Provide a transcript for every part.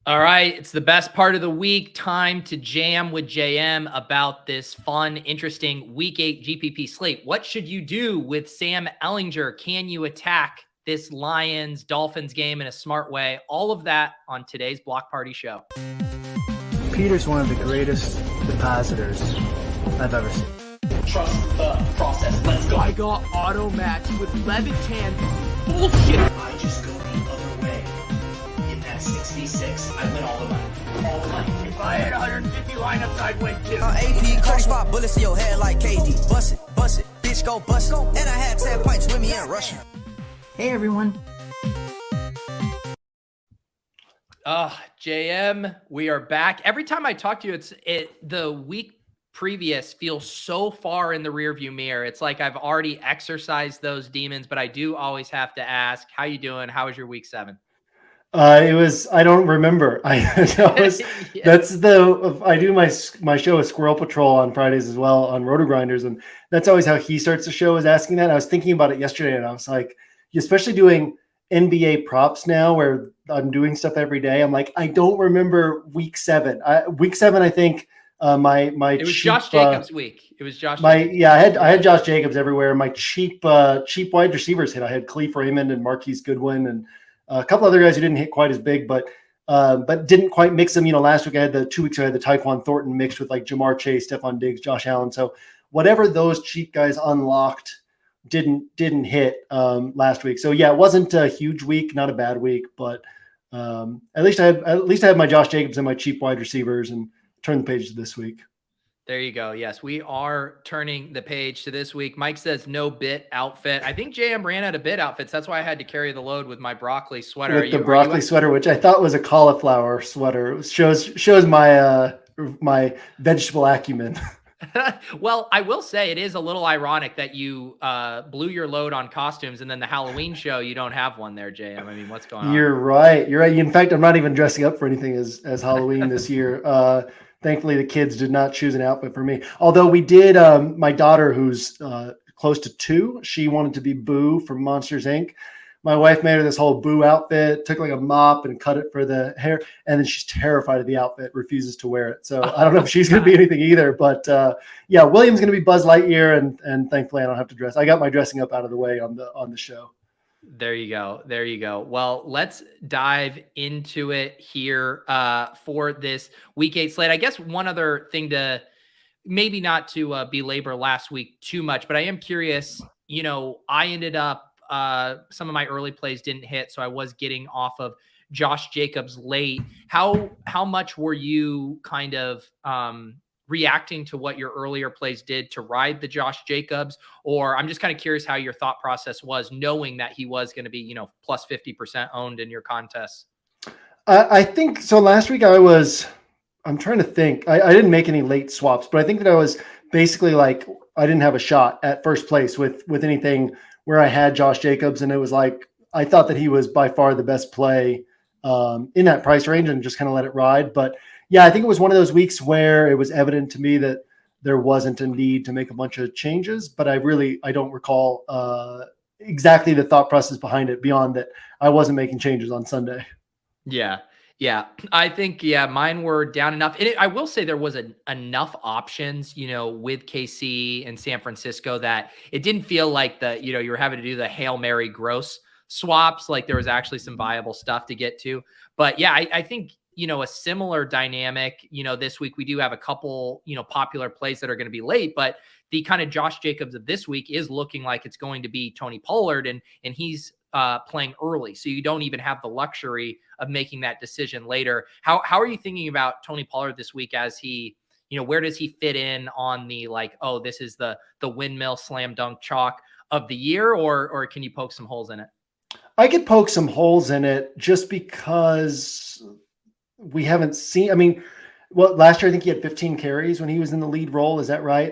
All right, it's the best part of the week. Time to jam with JM about this fun, interesting Week 8 GPP slate. What should you do with Sam Ehlinger? Can you attack this Lions-Dolphins game in a smart way? All of that on today's Block Party Show. Peter's one of the greatest depositors I've ever seen. Trust the process. Let's go. I got auto match with Levitan. Bullshit. I just go the other way. In that 66, I win all the money. All the money. If I had 150 lineups, I'd win too. AP, 35 bullets in your head like KD. Bust it, bitch, go bust it. And I had 10 pints with me in Russia. Hey, everyone. JM, we are back. Every time I talk to you, the week previous feels so far in the rearview mirror. It's like I've already exercised those demons, but I do always have to ask, how you doing? How was your week 7? I don't remember. I do my show with Squirrel Patrol on Fridays as well on Roto Grinders. And that's always how he starts the show, is asking that. I was thinking about it yesterday and I was like, especially doing NBA props now where I'm doing stuff every day. I'm like, I don't remember week 7. Week 7, I think it was Josh Jacobs week. It was Josh. I had Josh Jacobs everywhere. My cheap wide receivers hit. I had Cleve Raymond and Marquise Goodwin and a couple other guys who didn't hit quite as big, but didn't quite mix them. Last week I had 2 weeks ago I had the Tyquan Thornton mixed with like Jamar Chase, Stephon Diggs, Josh Allen. So whatever those cheap guys unlocked didn't hit last week. So yeah, it wasn't a huge week, not a bad week, but at least I had my Josh Jacobs and my cheap wide receivers and turned the page to this week. There you go. Yes, we are turning the page to this week. Mike says no bit outfit. I think JM ran out of bit outfits. That's why I had to carry the load with my broccoli sweater. With the broccoli sweater, which I thought was a cauliflower sweater. It shows my my vegetable acumen. Well, I will say it is a little ironic that you blew your load on costumes and then the Halloween show, you don't have one there, JM. I mean, what's going on? You're right. In fact, I'm not even dressing up for anything as Halloween this year. Thankfully, the kids did not choose an outfit for me. Although we did, my daughter, who's close to 2, she wanted to be Boo from Monsters, Inc. My wife made her this whole Boo outfit, took like a mop and cut it for the hair. And then she's terrified of the outfit, refuses to wear it. So I don't know if she's going to be anything either. But yeah, William's going to be Buzz Lightyear. And thankfully, I don't have to dress. I got my dressing up out of the way on the show. There you go. Well, let's dive into it here for this week 8 slate. I guess one other thing to maybe not to belabor last week too much, but I am curious, I ended up, some of my early plays didn't hit. So I was getting off of Josh Jacobs late. How much were you kind of reacting to what your earlier plays did to ride the Josh Jacobs? Or I'm just kind of curious how your thought process was knowing that he was going to be, plus 50% owned in your contests. I think so. Last week I'm trying to think, I didn't make any late swaps, but I think that I was basically like, I didn't have a shot at first place with anything where I had Josh Jacobs. And it was like, I thought that he was by far the best play in that price range and just kind of let it ride. But yeah, I think it was one of those weeks where it was evident to me that there wasn't a need to make a bunch of changes, but I don't recall exactly the thought process behind it beyond that I wasn't making changes on Sunday. Yeah. I think, mine were down enough. And I will say there was enough options, with KC and San Francisco that it didn't feel like you were having to do the Hail Mary gross swaps. Like there was actually some viable stuff to get to. But yeah, I think, a similar dynamic, this week we do have a couple, popular plays that are going to be late, but the kind of Josh Jacobs of this week is looking like it's going to be Tony Pollard and he's playing early. So you don't even have the luxury of making that decision later. How are you thinking about Tony Pollard this week as he, where does he fit in on the, this is the windmill slam dunk chalk of the year, or can you poke some holes in it? I could poke some holes in it just because we haven't seen, last year I think he had 15 carries when he was in the lead role. Is that right?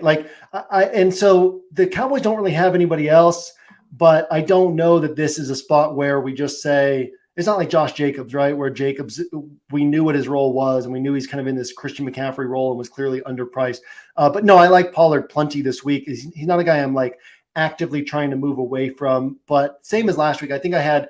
And so the Cowboys don't really have anybody else, but I don't know that this is a spot where we just say, it's not like Josh Jacobs, right? Where Jacobs, we knew what his role was and we knew he's kind of in this Christian McCaffrey role and was clearly underpriced. But no, I like Pollard plenty this week. He's not a guy I'm actively trying to move away from, but same as last week. I think I had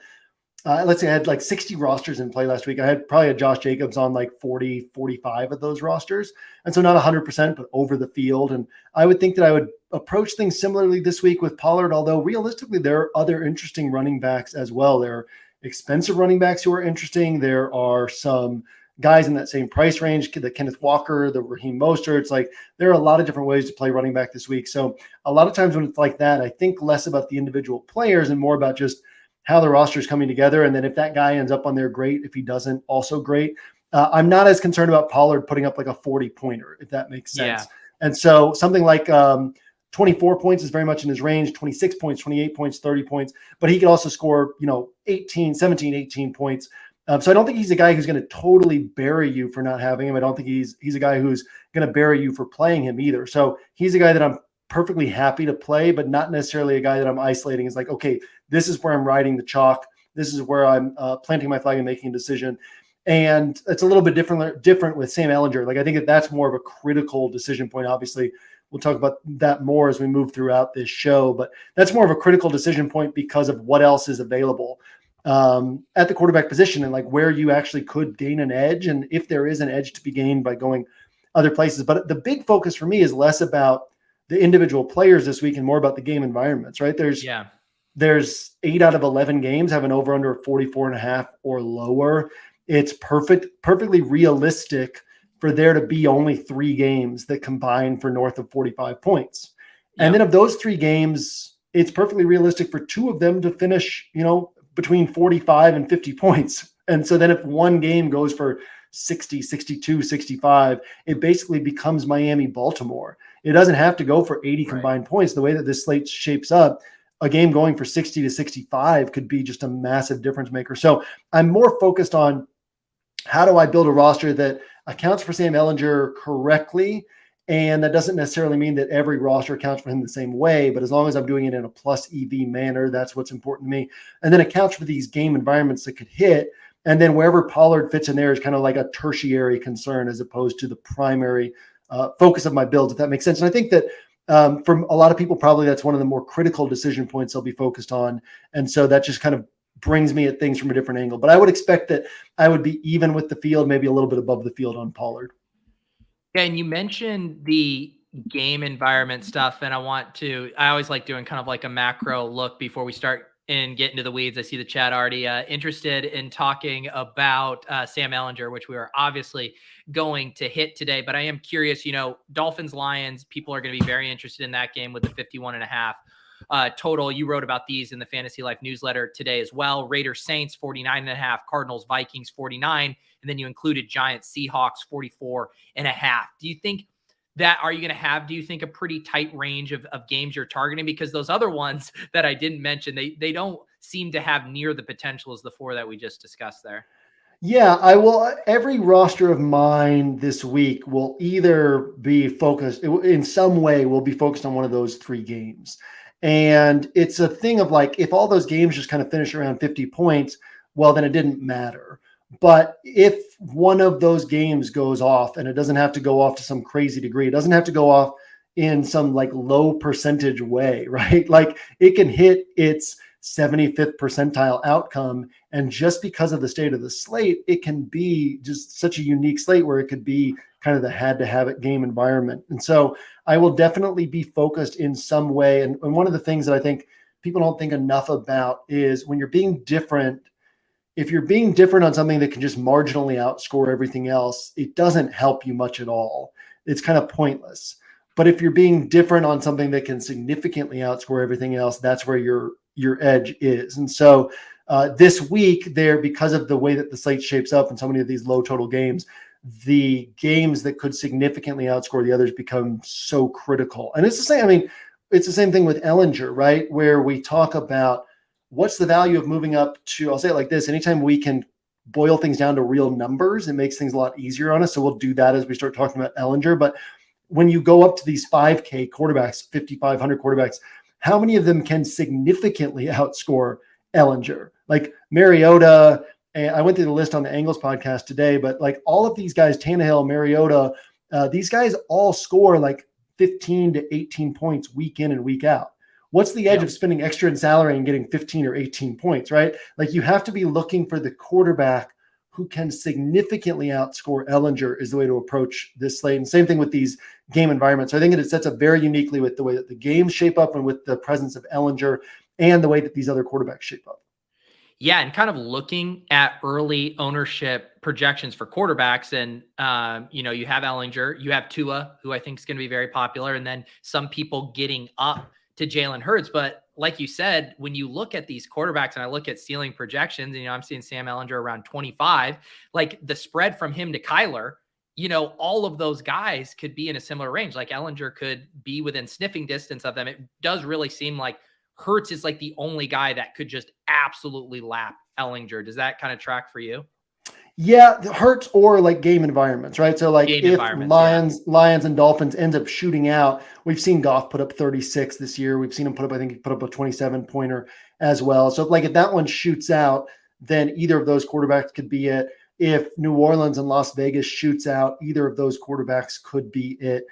let's say I had like 60 rosters in play last week. I had probably a Josh Jacobs on like 40, 45 of those rosters. And so not 100%, but over the field. And I would think that I would approach things similarly this week with Pollard, although realistically, there are other interesting running backs as well. There are expensive running backs who are interesting. There are some guys in that same price range, the Kenneth Walker, the Raheem Mostert. It's like there are a lot of different ways to play running back this week. So a lot of times when it's like that, I think less about the individual players and more about just how the roster is coming together. And then if that guy ends up on there, great. If he doesn't, also great. I'm not as concerned about Pollard putting up like a 40-pointer, if that makes sense. Yeah. And so something like 24 points is very much in his range, 26 points, 28 points, 30 points, but he could also score, 18, 17, 18 points. So I don't think he's a guy who's going to totally bury you for not having him. I don't think he's a guy who's going to bury you for playing him either. So he's a guy that I'm perfectly happy to play, but not necessarily a guy that I'm isolating. It's like, okay, this is where I'm riding the chalk. This is where I'm planting my flag and making a decision. And it's a little bit different with Sam Ehlinger. Like I think that's more of a critical decision point. Obviously, we'll talk about that more as we move throughout this show, but that's more of a critical decision point because of what else is available at the quarterback position and like where you actually could gain an edge. And if there is an edge to be gained by going other places, but the big focus for me is less about the individual players this week and more about the game environments, right? There's 8 out of 11 games have an over under 44.5 or lower. It's perfectly realistic for there to be only 3 games that combine for north of 45 points. Yep. And then of those 3 games, it's perfectly realistic for 2 of them to finish, between 45 and 50 points. And so then if one game goes for 60, 62, 65, it basically becomes Miami-Baltimore. It doesn't have to go for 80 combined points. The way that this slate shapes up, a game going for 60 to 65 could be just a massive difference maker. So I'm more focused on how do I build a roster that accounts for Sam Ehlinger correctly. And that doesn't necessarily mean that every roster accounts for him the same way, but as long as I'm doing it in a plus EV manner, that's what's important to me. And then accounts for these game environments that could hit. And then wherever Pollard fits in there is kind of like a tertiary concern as opposed to the primary focus of my build, if that makes sense. And I think that from a lot of people, probably that's one of the more critical decision points they'll be focused on. And so that just kind of brings me at things from a different angle. But I would expect that I would be even with the field, maybe a little bit above the field on Pollard. Yeah, and you mentioned the game environment stuff, and I always like doing kind of like a macro look before we start and get into the weeds. I see the chat already interested in talking about Sam Ehlinger, which we are obviously going to hit today. But I am curious, Dolphins, Lions, people are going to be very interested in that game with the 51.5 total. You wrote about these in the Fantasy Life newsletter today as well. Raiders, Saints, 49.5, Cardinals, Vikings, 49. And then you included Giants, Seahawks, 44.5. Do you think are you going to have, do you think, a pretty tight range of games you're targeting? Because those other ones that I didn't mention, they don't seem to have near the potential as the 4 that we just discussed there. Yeah, I will. Every roster of mine this week will either be focused in some way, will be focused on one of those 3 games. And it's a thing of like, if all those games just kind of finish around 50 points, well, then it didn't matter. But if one of those games goes off, and it doesn't have to go off to some crazy degree, it doesn't have to go off in some like low percentage way, right? Like it can hit its 75th percentile outcome. And just because of the state of the slate, it can be just such a unique slate where it could be kind of the had to have it game environment. And so I will definitely be focused in some way. And one of the things that I think people don't think enough about is when you're being different, if you're being different on something that can just marginally outscore everything else, it doesn't help you much at all. It's kind of pointless. But if you're being different on something that can significantly outscore everything else, that's where your edge is. And so this week there, because of the way that the slate shapes up and so many of these low total games, the games that could significantly outscore the others become so critical. And it's the same. It's the same thing with Ehlinger, right? Where we talk about what's the value of moving up to, I'll say it like this, anytime we can boil things down to real numbers, it makes things a lot easier on us. So we'll do that as we start talking about Ehlinger. But when you go up to these 5K quarterbacks, 5,500 quarterbacks, how many of them can significantly outscore Ehlinger? Like Mariota, and I went through the list on the Angles podcast today, but like all of these guys, Tannehill, Mariota, these guys all score like 15 to 18 points week in and week out. What's the edge of spending extra in salary and getting 15 or 18 points, right? Like you have to be looking for the quarterback who can significantly outscore Ehlinger is the way to approach this slate. And same thing with these game environments. So I think it sets up very uniquely with the way that the games shape up and with the presence of Ehlinger and the way that these other quarterbacks shape up. Yeah, and kind of looking at early ownership projections for quarterbacks, and you have Ehlinger, you have Tua, who I think is going to be very popular, and then some people getting up to Jalen Hurts. But like you said, when you look at these quarterbacks, and I look at ceiling projections, and I'm seeing Sam Ehlinger around 25, like the spread from him to Kyler, all of those guys could be in a similar range. Like Ehlinger could be within sniffing distance of them. It does really seem like Hurts is like the only guy that could just absolutely lap Ehlinger. Does that kind of track for you? Yeah, Hurts or like game environments, right? So like if Lions and Dolphins ends up shooting out, we've seen Goff put up 36 this year. We've seen him I think he put up a 27-pointer as well. So if that one shoots out, then either of those quarterbacks could be it. If New Orleans and Las Vegas shoots out, either of those quarterbacks could be it.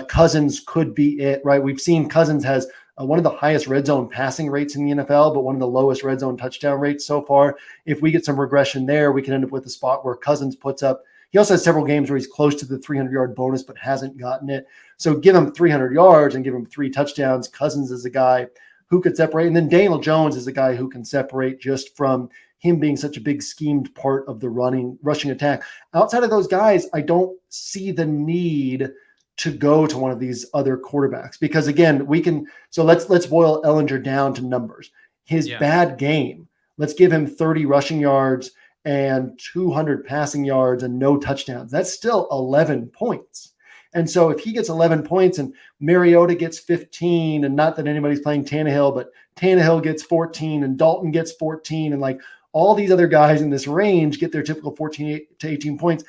Cousins could be it, right? We've seen Cousins has one of the highest red zone passing rates in the NFL, but one of the lowest red zone touchdown rates so far. If we get some regression there, we can end up with a spot where Cousins puts up. He also has several games where he's close to the 300-yard bonus, but hasn't gotten it. So give him 300 yards and give him 3 touchdowns. Cousins is a guy who could separate. And then Daniel Jones is a guy who can separate just from him being such a big schemed part of the rushing attack. Outside of those guys, I don't see the need to go to one of these other quarterbacks because again, let's boil Ehlinger down to numbers. His bad game, let's give him 30 rushing yards and 200 passing yards and no touchdowns. That's still 11 points. And so if he gets 11 points and Mariota gets 15, and not that anybody's playing Tannehill, but Tannehill gets 14 and Dalton gets 14 and like all these other guys in this range get their typical 14 to 18 points,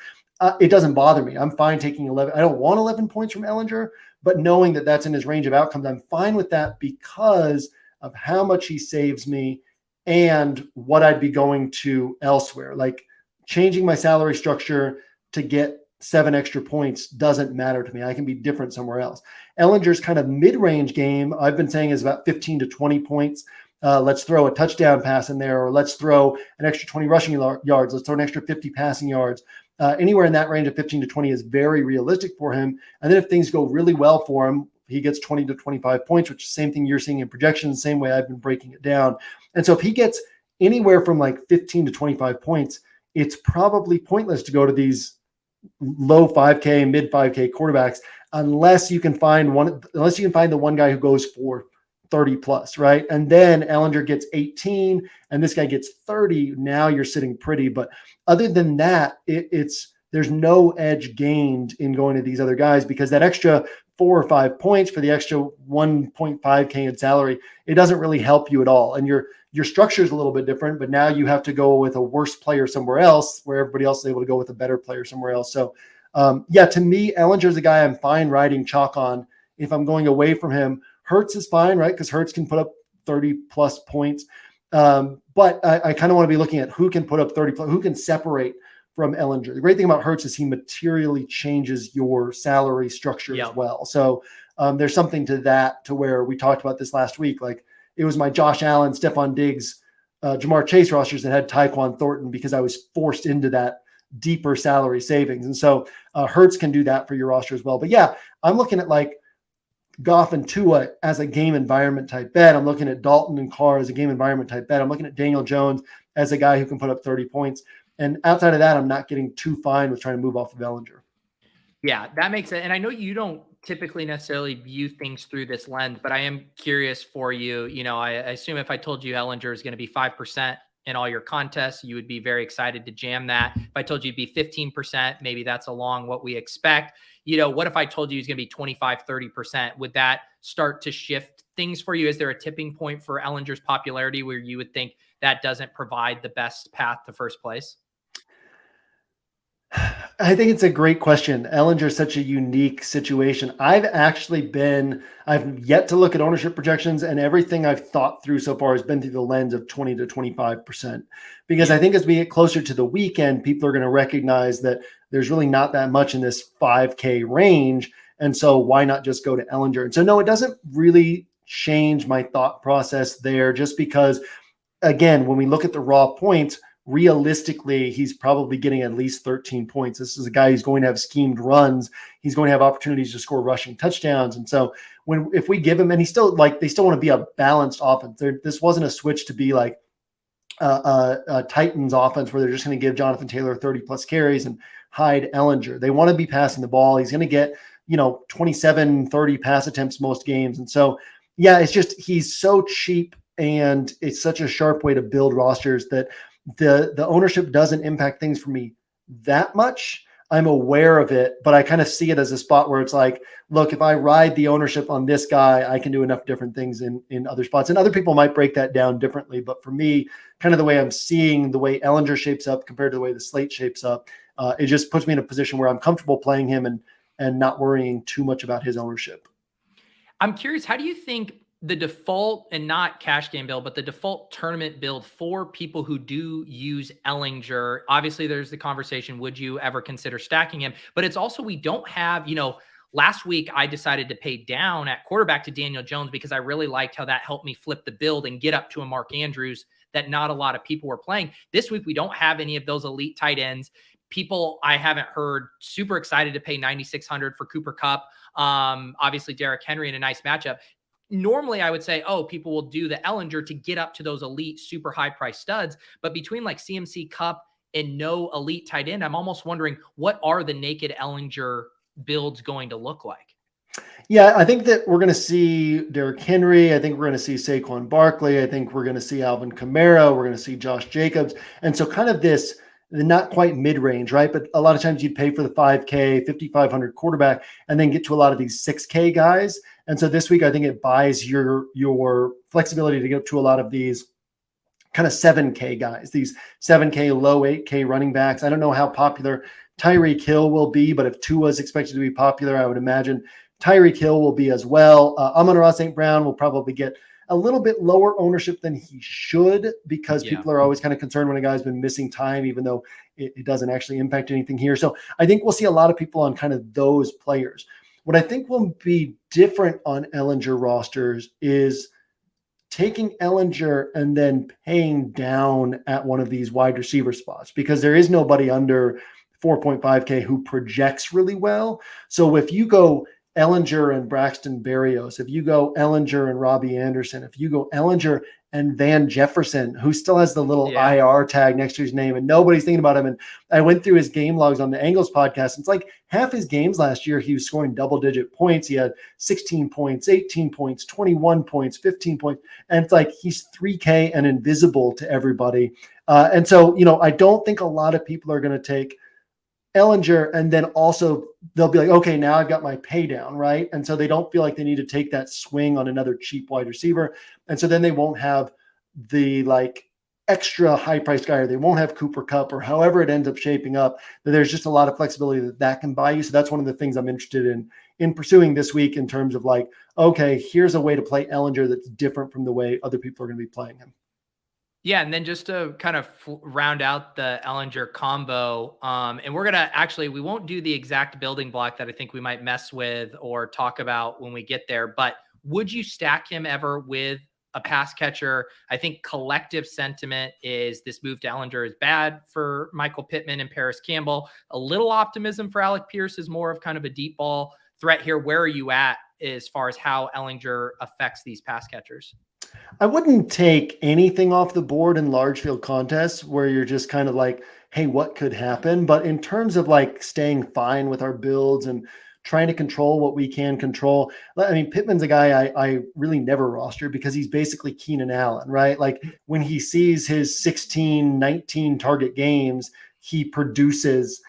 it doesn't bother me. I'm fine taking 11. I don't want 11 points from Ehlinger, but knowing that that's in his range of outcomes, I'm fine with that because of how much he saves me and what I'd be going to elsewhere. Like changing my salary structure to get 7 extra points doesn't matter to me. I can be different somewhere else. Ehlinger's kind of mid-range game, I've been saying, is about 15 to 20 points. Let's throw a touchdown pass in there, or let's throw an extra 20 rushing yards. Let's throw an extra 50 passing yards. Anywhere in that range of 15 to 20 is very realistic for him. And then if things go really well for him, he gets 20 to 25 points, which is the same thing you're seeing in projections, same way I've been breaking it down. And so if he gets anywhere from like 15 to 25 points, it's probably pointless to go to these low 5K, mid 5K quarterbacks unless you can find the one guy who goes for 30 plus, right? And then Ehlinger gets 18 and this guy gets 30. Now you're sitting pretty. But other than that, there's no edge gained in going to these other guys because that extra 4 or 5 points for the extra 1.5K in salary, it doesn't really help you at all. And your structure is a little bit different, but now you have to go with a worse player somewhere else where everybody else is able to go with a better player somewhere else. So to me, Ehlinger's a guy I'm fine riding chalk on if I'm going away from him. Hurts is fine, right? Because Hurts can put up 30 plus points. But I kind of want to be looking at who can put up 30 plus, who can separate from Ehlinger. The great thing about Hurts is he materially changes your salary structure as well. So there's something to that, to where we talked about this last week. Like it was my Josh Allen, Stephon Diggs, Jamar Chase rosters that had Tyquan Thornton because I was forced into that deeper salary savings. And so Hurts can do that for your roster as well. But yeah, I'm looking at like Goff and Tua as a game environment type bet. I'm looking at Dalton and Carr as a game environment type bet. I'm looking at Daniel Jones as a guy who can put up 30 points. And outside of that, I'm not getting too fine with trying to move off of Ehlinger. Yeah, that makes sense. And I know you don't typically necessarily view things through this lens, but I am curious for you. I assume if I told you Ehlinger is going to be 5% in all your contests, you would be very excited to jam that. If I told you it'd be 15%, maybe that's along what we expect. What if I told you he's going to be 25, 30%? Would that start to shift things for you? Is there a tipping point for Ehlinger's popularity where you would think that doesn't provide the best path to first place? I think it's a great question. Ehlinger is such a unique situation. I've yet to look at ownership projections, and everything I've thought through so far has been through the lens of 20 to 25%. Because I think as we get closer to the weekend, people are going to recognize that there's really not that much in this 5K range. And so why not just go to Ehlinger? And so no, it doesn't really change my thought process there, just because, again, when we look at the raw points, realistically, he's probably getting at least 13 points. This is a guy who's going to have schemed runs. He's going to have opportunities to score rushing touchdowns. And so if we give him, and he's still they still want to be a balanced offense. This wasn't a switch to be like a Titans offense where they're just going to give Jonathan Taylor 30 plus carries and hide Ehlinger. They want to be passing the ball. He's going to get, 27, 30 pass attempts most games. And so, yeah, it's just, he's so cheap, and it's such a sharp way to build rosters that the ownership doesn't impact things for me that much. I'm aware of it, but I kind of see it as a spot where it's like, look, if I ride the ownership on this guy, I can do enough different things in other spots. And other people might break that down differently. But for me, kind of the way I'm seeing the way Ehlinger shapes up compared to the way the slate shapes up, it just puts me in a position where I'm comfortable playing him and not worrying too much about his ownership. I'm curious, how do you think the default, and not cash game build, but the default tournament build for people who do use Ehlinger? Obviously, there's the conversation, would you ever consider stacking him? But it's also, we don't have, last week I decided to pay down at quarterback to Daniel Jones because I really liked how that helped me flip the build and get up to a Mark Andrews that not a lot of people were playing. This week, we don't have any of those elite tight ends. People I haven't heard super excited to pay $9,600 for Cooper Kupp. Obviously, Derrick Henry in a nice matchup. Normally, I would say, people will do the Ehlinger to get up to those elite, super high price studs. But between like CMC, Kupp, and no elite tight end, I'm almost wondering, what are the naked Ehlinger builds going to look like? Yeah, I think that we're going to see Derrick Henry. I think we're going to see Saquon Barkley. I think we're going to see Alvin Kamara. We're going to see Josh Jacobs. And so kind of this, not quite mid-range, right? But a lot of times you'd pay for the 5K, 5,500 quarterback, and then get to a lot of these 6K guys. And so this week, I think it buys your flexibility to get up to a lot of these kind of 7K guys, these 7K, low 8K running backs. I don't know how popular Tyreek Hill will be, but if Tua is expected to be popular, I would imagine Tyreek Hill will be as well. Amon-Ra St. Brown will probably get a little bit lower ownership than he should, because people are always kind of concerned when a guy's been missing time, even though it doesn't actually impact anything here. So I think we'll see a lot of people on kind of those players. What I think will be different on Ehlinger rosters is taking Ehlinger and then paying down at one of these wide receiver spots, because there is nobody under 4.5K who projects really well. So if you go Ehlinger and Braxton Berrios, if you go Ehlinger and Robbie Anderson, if you go Ehlinger and Van Jefferson, who still has the little IR tag next to his name and nobody's thinking about him. And I went through his game logs on the Angles podcast. It's like half his games last year, he was scoring double-digit points. He had 16 points, 18 points, 21 points, 15 points. And it's like he's 3K and invisible to everybody. And so, I don't think a lot of people are going to take Ehlinger, and then also they'll be like, okay, now I've got my pay down, right? And so they don't feel like they need to take that swing on another cheap wide receiver. And so then they won't have the extra high priced guy, or they won't have Cooper Kupp, or however it ends up shaping up. There's just a lot of flexibility that can buy you. So that's one of the things I'm interested in pursuing this week, in terms of okay, here's a way to play Ehlinger that's different from the way other people are going to be playing him. Yeah, and then just to kind of round out the Ehlinger combo, and we're going to we won't do the exact building block that I think we might mess with or talk about when we get there, but would you stack him ever with a pass catcher? I think collective sentiment is this move to Ehlinger is bad for Michael Pittman and Paris Campbell. A little optimism for Alec Pierce is more of kind of a deep ball threat here. Where are you at as far as how Ehlinger affects these pass catchers? I wouldn't take anything off the board in large field contests where you're just kind of like, hey, what could happen? But in terms of staying fine with our builds and trying to control what we can control. I mean, Pittman's a guy I really never roster, because he's basically Keenan Allen, right? When he sees his 16, 19 target games, he produces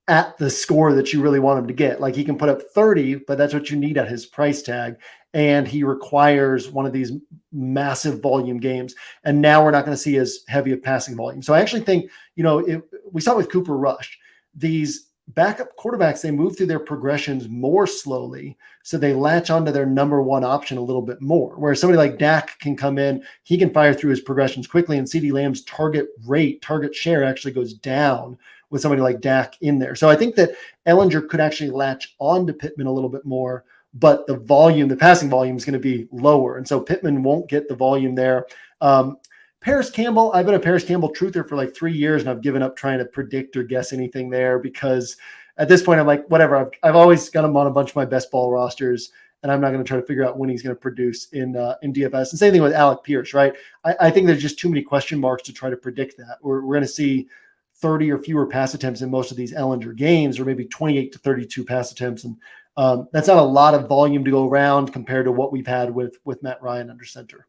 at the score that you really want him to get. He can put up 30, but that's what you need at his price tag. And he requires one of these massive volume games. And now we're not going to see as heavy of passing volume. So I actually think, we saw it with Cooper Rush. These backup quarterbacks, they move through their progressions more slowly. So they latch onto their number one option a little bit more. Whereas somebody like Dak can come in, he can fire through his progressions quickly. And CeeDee Lamb's target share actually goes down with somebody like Dak in there. So I think that Ehlinger could actually latch on to Pittman a little bit more, but the volume, the passing volume is going to be lower. And so Pittman won't get the volume there. Paris Campbell, I've been a Paris Campbell truther for like 3 years, and I've given up trying to predict or guess anything there because at this point I'm like, whatever. I've always got him on a bunch of my best ball rosters, and I'm not going to try to figure out when he's going to produce in DFS. And same thing with Alec Pierce, right? I think there's just too many question marks to try to predict that. We're going to see 30 or fewer pass attempts in most of these Ehlinger games, or maybe 28 to 32 pass attempts. And that's not a lot of volume to go around compared to what we've had with Matt Ryan under center.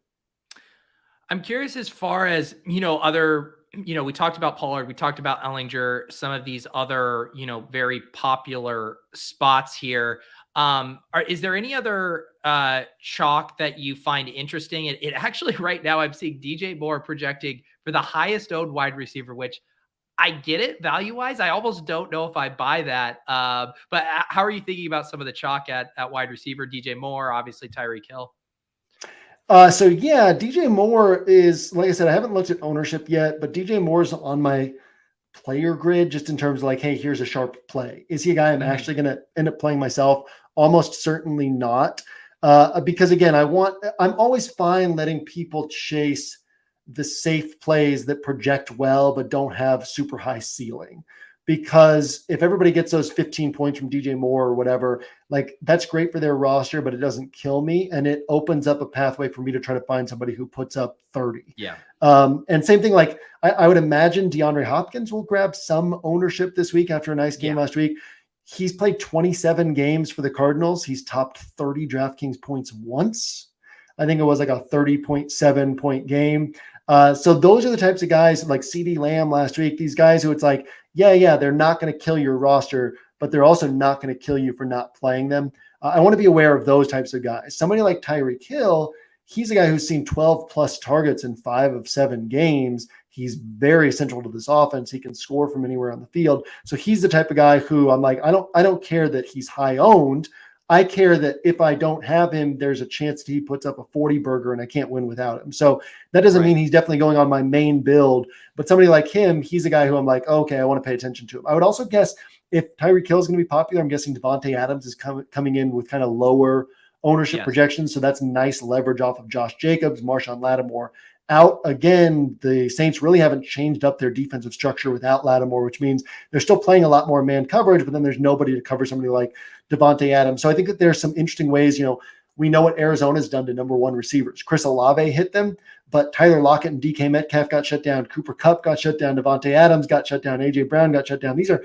I'm curious as far as, other, we talked about Pollard, we talked about Ehlinger, some of these other, very popular spots here. Is there any other chalk that you find interesting? It actually right now I'm seeing DJ Moore projecting for the highest owned wide receiver, which I get it value wise. I almost don't know if I buy that. But how are you thinking about some of the chalk at wide receiver? DJ Moore, obviously Tyreek Hill. So yeah, DJ Moore is, like I said, I haven't looked at ownership yet, but DJ Moore is on my player grid just in terms of like, hey, here's a sharp play. Is he a guy I'm actually going to end up playing myself? Almost certainly not. Because again, I'm always fine letting people chase the safe plays that project well, but don't have super high ceiling. Because if everybody gets those 15 points from DJ Moore or whatever, like that's great for their roster, but it doesn't kill me. And it opens up a pathway for me to try to find somebody who puts up 30. Yeah. And same thing, like I would imagine DeAndre Hopkins will grab some ownership this week after a nice game last week. He's played 27 games for the Cardinals. He's topped 30 DraftKings points once. I think it was like a 30.7 point game. So those are the types of guys like CeeDee Lamb last week, these guys who it's like, yeah, they're not going to kill your roster, but they're also not going to kill you for not playing them. I want to be aware of those types of guys. Somebody like Tyreek Hill, he's a guy who's seen 12 plus targets in 5 of 7 games. He's very central to this offense. He can score from anywhere on the field. So he's the type of guy who I'm like, I don't care that he's high owned. I care that if I don't have him, there's a chance that he puts up a 40 burger and I can't win without him. So that doesn't mean he's definitely going on my main build, but somebody like him, he's a guy who I'm like, okay, I want to pay attention to him. I would also guess if Tyreek Hill is going to be popular, I'm guessing Devontae Adams is coming in with kind of lower ownership projections. So that's nice leverage off of Josh Jacobs, Marshawn Lattimore. Out again, the Saints really haven't changed up their defensive structure without Lattimore, which means they're still playing a lot more man coverage, but then there's nobody to cover somebody like Devontae Adams. So I think that there's some interesting ways, we know what Arizona's done to number 1 receivers. Chris Olave hit them, but Tyler Lockett and DK Metcalf got shut down. Cooper Kupp got shut down. Devontae Adams got shut down. AJ Brown got shut down. These are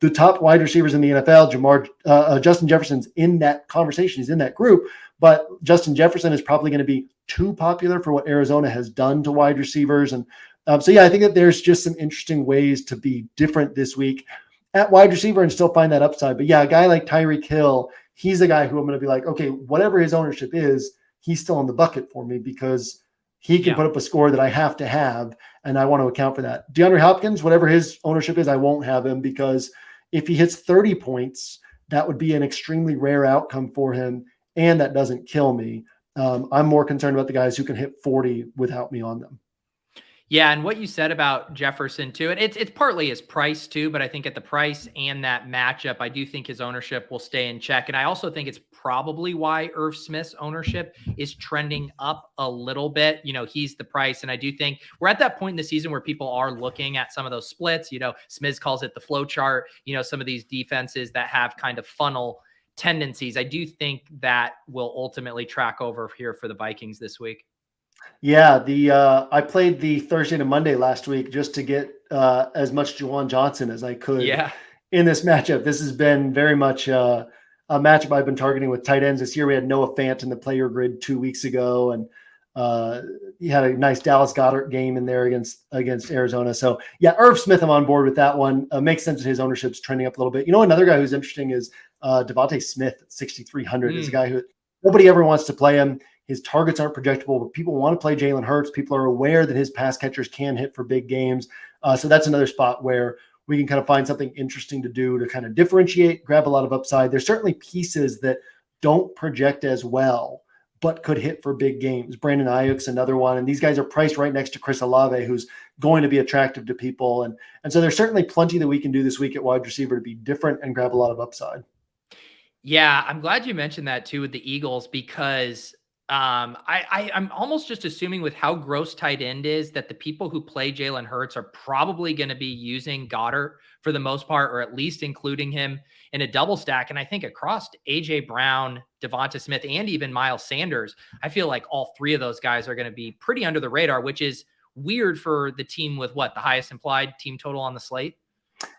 the top wide receivers in the NFL. Justin Jefferson's in that conversation. He's in that group, but Justin Jefferson is probably going to be too popular for what Arizona has done to wide receivers. And I think that there's just some interesting ways to be different this week at wide receiver and still find that upside. But yeah, a guy like Tyreek Hill, he's a guy who I'm going to be like, okay, whatever his ownership is, he's still in the bucket for me because he can put up a score that I have to have, and I want to account for that. DeAndre Hopkins, whatever his ownership is, I won't have him because if he hits 30 points, that would be an extremely rare outcome for him, and that doesn't kill me. I'm more concerned about the guys who can hit 40 without me on them. Yeah, and what you said about Jefferson too, and it's partly his price too, but I think at the price and that matchup, I do think his ownership will stay in check. And I also think it's probably why Irv Smith's ownership is trending up a little bit. He's the price. And I do think we're at that point in the season where people are looking at some of those splits. Smith calls it the flow chart, some of these defenses that have kind of funnel tendencies. I do think that will ultimately track over here for the Vikings this week. Yeah, I played the Thursday to Monday last week just to get as much Juwan Johnson as I could in this matchup. This has been very much a matchup I've been targeting with tight ends this year. We had Noah Fant in the player grid 2 weeks ago, and he had a nice Dallas Goedert game in there against Arizona. So yeah, Irv Smith, I'm on board with that one. Makes sense that his ownership's trending up a little bit. Another guy who's interesting is Devontae Smith at 6,300 is a guy who nobody ever wants to play him. His targets aren't projectable, but people want to play Jalen Hurts. People are aware that his pass catchers can hit for big games. So that's another spot where we can kind of find something interesting to do to kind of differentiate, grab a lot of upside. There's certainly pieces that don't project as well, but could hit for big games. Brandon Ayuk's another one. And these guys are priced right next to Chris Olave, who's going to be attractive to people. And so there's certainly plenty that we can do this week at wide receiver to be different and grab a lot of upside. Yeah, I'm glad you mentioned that too with the Eagles because I'm almost just assuming with how gross tight end is that the people who play Jalen Hurts are probably going to be using Goddard for the most part, or at least including him in a double stack. And I think across AJ Brown, Devonta Smith, and even Miles Sanders, I feel like all three of those guys are going to be pretty under the radar, which is weird for the team with what the highest implied team total on the slate.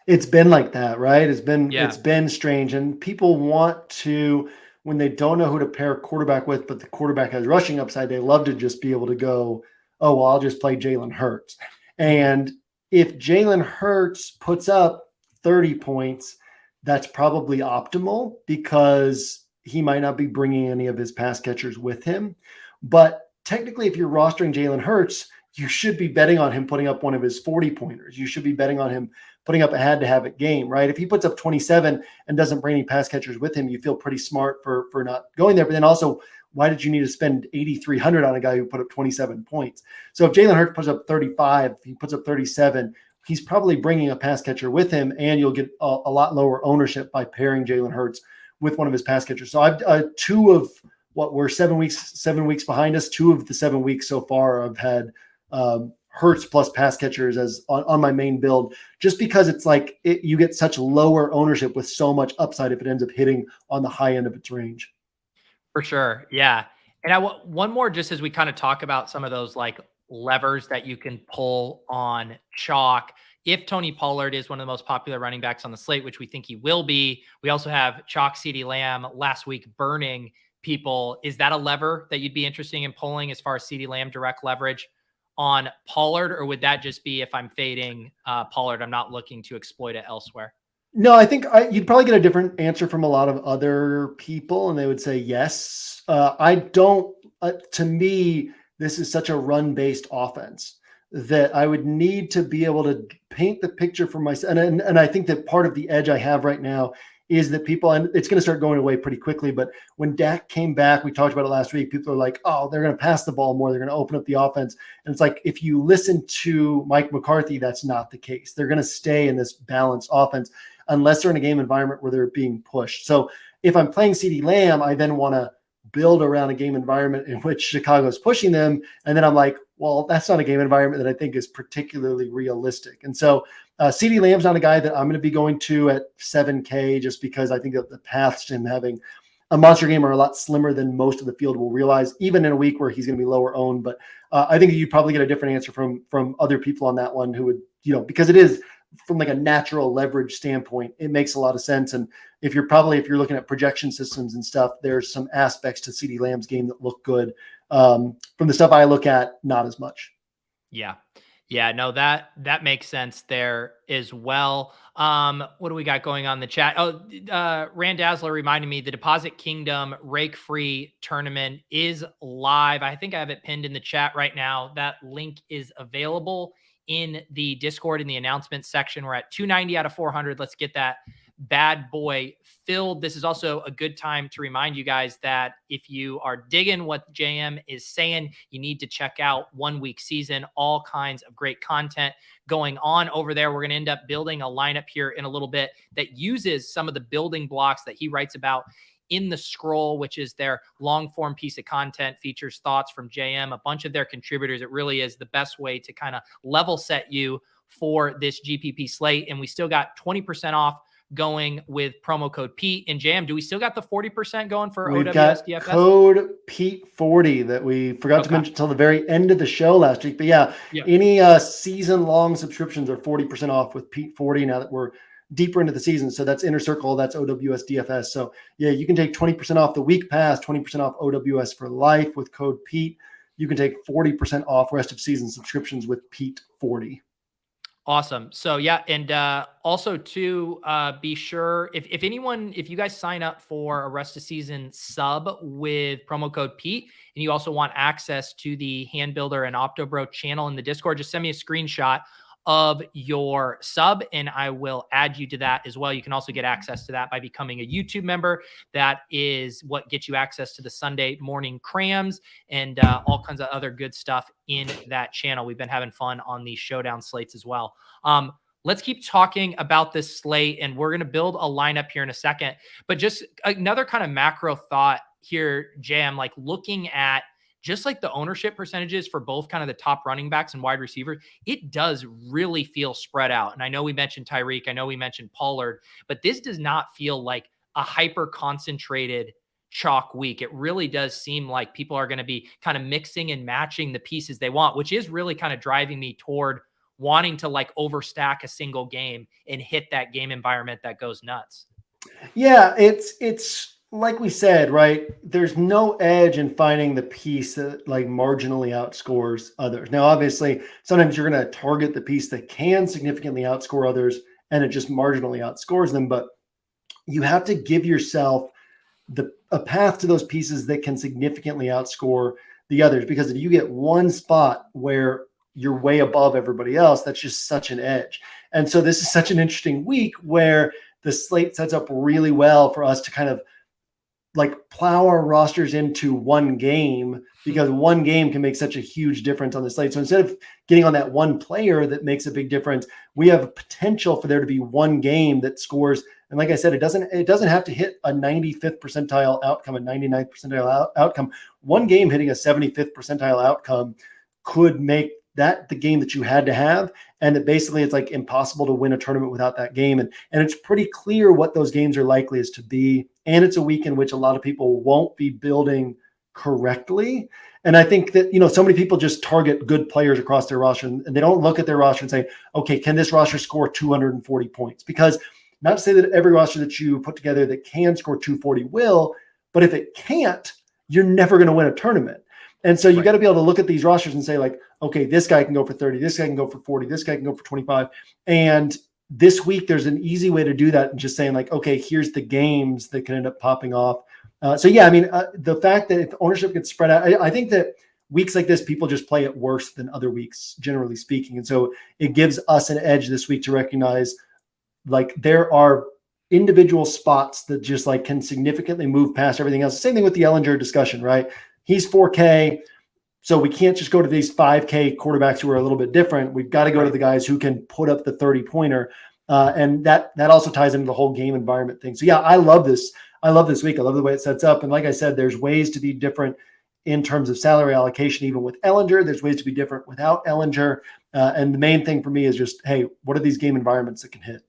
It's been like that, right? It's Yeah. been strange, and people want to, when they don't know who to pair quarterback with, but the quarterback has rushing upside, they love to just be able to go, oh, well, I'll just play Jalen Hurts. And if Jalen Hurts puts up 30 points, that's probably optimal because he might not be bringing any of his pass catchers with him. But technically, if you're rostering Jalen Hurts, you should be betting on him putting up one of his 40 pointers. You should be betting on him putting up a had to have it game, right? If he puts up 27 and doesn't bring any pass catchers with him, you feel pretty smart for not going there. But then also, why did you need to spend $8,300 on a guy who put up 27 points? So if Jalen Hurts puts up 35, he puts up 37, he's probably bringing a pass catcher with him, and you'll get a lot lower ownership by pairing Jalen Hurts with one of his pass catchers. So I've two of what we're 7 weeks behind us. 2 of the 7 weeks so far I've had Hurts plus pass catchers as on my main build, just because it's like you get such lower ownership with so much upside if it ends up hitting on the high end of its range. For sure. Yeah. And I want one more just as we kind of talk about some of those like levers that you can pull on chalk. If Tony Pollard is one of the most popular running backs on the slate, which we think he will be, we also have chalk CeeDee Lamb last week burning people. Is that a lever that you'd be interested in pulling as far as CeeDee Lamb direct leverage on Pollard? Or would that just be if I'm fading Pollard, I'm not looking to exploit it elsewhere? No, I think you'd probably get a different answer from a lot of other people, and they would say yes. I don't. To me, this is such a run-based offense that I would need to be able to paint the picture for myself. And I think that part of the edge I have right now is that people, and it's going to start going away pretty quickly, but when Dak came back, we talked about it last week, people are like, oh, they're going to pass the ball more. They're going to open up the offense. And it's like, if you listen to Mike McCarthy, that's not the case. They're going to stay in this balanced offense unless they're in a game environment where they're being pushed. So if I'm playing CeeDee Lamb, I then want to build around a game environment in which Chicago's pushing them. And then I'm like, well, that's not a game environment that I think is particularly realistic. And so CeeDee Lamb's not a guy that I'm going to be going to at 7K just because I think that the paths to him having a monster game are a lot slimmer than most of the field will realize, even in a week where he's going to be lower owned. But I think you'd probably get a different answer from other people on that one who would, because it is from like a natural leverage standpoint, it makes a lot of sense. And if you're looking at projection systems and stuff, there's some aspects to CeeDee Lamb's game that look good. From the stuff I look at, not as much. Yeah. Yeah, no, that makes sense there as well. What do we got going on in the chat? Oh, Rand Dazzler reminded me the Deposit Kingdom Rake Free tournament is live. I think I have it pinned in the chat right now. That link is available in the Discord in the announcements section. We're at 290 out of 400. Let's get that bad boy filled. This is also a good time to remind you guys that if you are digging what JM is saying, you need to check out 1 Week Season, all kinds of great content going on over there. We're going to end up building a lineup here in a little bit that uses some of the building blocks that he writes about in the scroll, which is their long form piece of content, features thoughts from JM, a bunch of their contributors. It really is the best way to kind of level set you for this GPP slate. And we still got 20% off going with promo code Pete. And JM, do we still got the 40% going for We've OWS got DFS? Code Pete40 that we forgot to mention until the very end of the show last week. But yeah. Any season-long subscriptions are 40% off with Pete40 now that we're deeper into the season. So that's Inner Circle, that's OWS DFS. So yeah, you can take 20% off the week pass, 20% off OWS for life with code Pete. You can take 40% off rest of season subscriptions with Pete40. Awesome. So yeah. And also to be sure if you guys sign up for a rest of season sub with promo code Pete, and you also want access to the Hand Builder and Optobro channel in the Discord, just send me a screenshot of your sub and I will add you to that as well. You can also get access to that by becoming a YouTube member. That is what gets you access to the Sunday morning crams and all kinds of other good stuff in that channel. We've been having fun on these showdown slates as well. let's keep talking about this slate, and we're going to build a lineup here in a second. But just another kind of macro thought here, Jam, like looking at just like the ownership percentages for both kind of the top running backs and wide receivers, it does really feel spread out. And I know we mentioned Tyreek, I know we mentioned Pollard, but this does not feel like a hyper concentrated chalk week. It really does seem like people are going to be kind of mixing and matching the pieces they want, which is really kind of driving me toward wanting to like overstack a single game and hit that game environment that goes nuts. Yeah, it's like we said, right? There's no edge in finding the piece that like marginally outscores others. Now, obviously, sometimes you're going to target the piece that can significantly outscore others and it just marginally outscores them, but you have to give yourself a path to those pieces that can significantly outscore the others, because if you get one spot where you're way above everybody else, that's just such an edge. And so this is such an interesting week where the slate sets up really well for us to kind of like plow our rosters into one game, because one game can make such a huge difference on the slate. So instead of getting on that one player that makes a big difference, we have potential for there to be one game that scores. And like I said, it doesn't have to hit a 95th percentile outcome, a 99th percentile outcome. One game hitting a 75th percentile outcome could make that the game that you had to have, and that basically it's like impossible to win a tournament without that game. And it's pretty clear what those games are likely as to be. And it's a week in which a lot of people won't be building correctly. And I think that, so many people just target good players across their roster, and they don't look at their roster and say, okay, can this roster score 240 points? Because not to say that every roster that you put together that can score 240 will, but if it can't, you're never going to win a tournament. And so you got to be able to look at these rosters and say like, okay, this guy can go for 30, this guy can go for 40, this guy can go for 25. And this week, there's an easy way to do that, and just saying like, okay, here's the games that can end up popping off. The fact that if ownership gets spread out, I think that weeks like this, people just play it worse than other weeks, generally speaking. And so it gives us an edge this week to recognize like there are individual spots that just like can significantly move past everything else. Same thing with the Ehlinger discussion, right? He's 4K. So we can't just go to these 5K quarterbacks who are a little bit different. We've got to go to the guys who can put up the 30-pointer. And that also ties into the whole game environment thing. So yeah, I love this. I love this week. I love the way it sets up. And like I said, there's ways to be different in terms of salary allocation, even with Ehlinger. There's ways to be different without Ehlinger. And the main thing for me is just, hey, what are these game environments that can hit?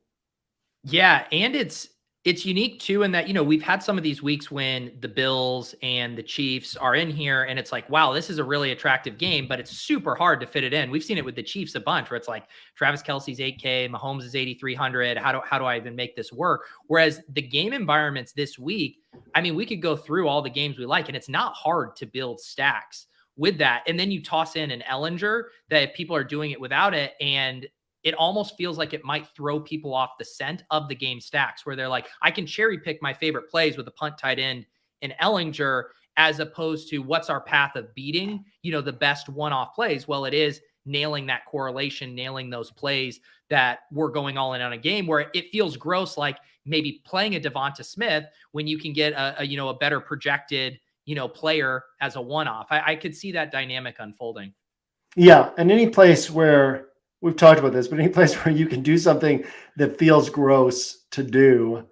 Yeah, and it's unique too in that, we've had some of these weeks when the Bills and the Chiefs are in here and it's like, wow, this is a really attractive game, but it's super hard to fit it in. We've seen it with the Chiefs a bunch where it's like Travis Kelce's 8K, Mahomes is 8,300. How do I even make this work? Whereas the game environments this week, I mean, we could go through all the games we like, and it's not hard to build stacks with that. And then you toss in an Ehlinger that if people are doing it without it, and it almost feels like it might throw people off the scent of the game stacks, where they're like, I can cherry pick my favorite plays with a punt tight end and Ehlinger, as opposed to what's our path of beating, the best one-off plays. Well, it is nailing that correlation, nailing those plays that we're going all in on a game where it feels gross, like maybe playing a Devonta Smith when you can get a better projected, player as a one-off. I could see that dynamic unfolding. Yeah. And any place where we've talked about this, but any place where you can do something that feels gross to do,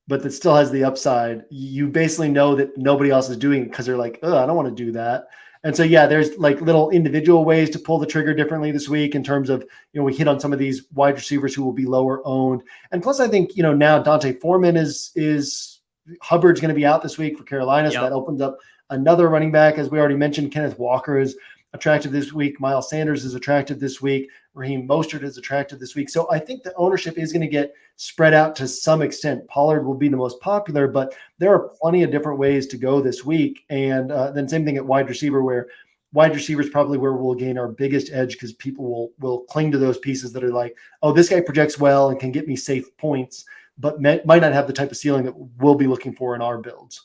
but that still has the upside, you basically know that nobody else is doing it because they're like, oh, I don't want to do that. And so, yeah, there's like little individual ways to pull the trigger differently this week in terms of, we hit on some of these wide receivers who will be lower owned. And plus, I think, now Dante Foreman is Hubbard's going to be out this week for Carolina. So that opens up another running back. As we already mentioned, Kenneth Walker is attractive this week. Miles Sanders is attractive this week. Raheem Mostert is attractive this week. So I think the ownership is going to get spread out to some extent. Pollard will be the most popular, but there are plenty of different ways to go this week. And then same thing at wide receiver, where wide receiver is probably where we'll gain our biggest edge, because people will cling to those pieces that are like, oh, this guy projects well and can get me safe points, but might not have the type of ceiling that we'll be looking for in our builds.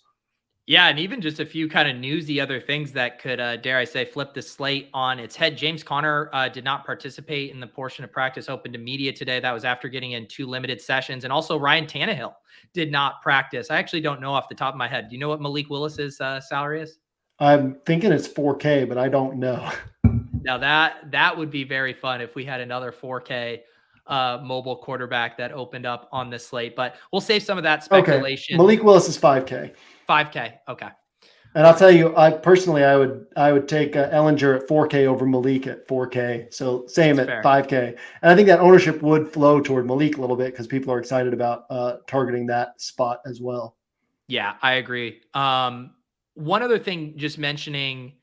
Yeah, and even just a few kind of newsy other things that could, dare I say, flip the slate on its head. James Conner did not participate in the portion of practice open to media today. That was after getting in 2 limited sessions. And also Ryan Tannehill did not practice. I actually don't know off the top of my head. Do you know what Malik Willis's salary is? I'm thinking it's 4K, but I don't know. Now that would be very fun if we had another 4K mobile quarterback that opened up on the slate, but we'll save some of that Okay. speculation. Malik Willis is 5K. 5K. Okay. And I'll tell you, I would take Ehlinger at 4K over Malik at 4K. So same That's at fair. 5K. And I think that ownership would flow toward Malik a little bit because people are excited about targeting that spot as well. Yeah, I agree. One other thing, just mentioning,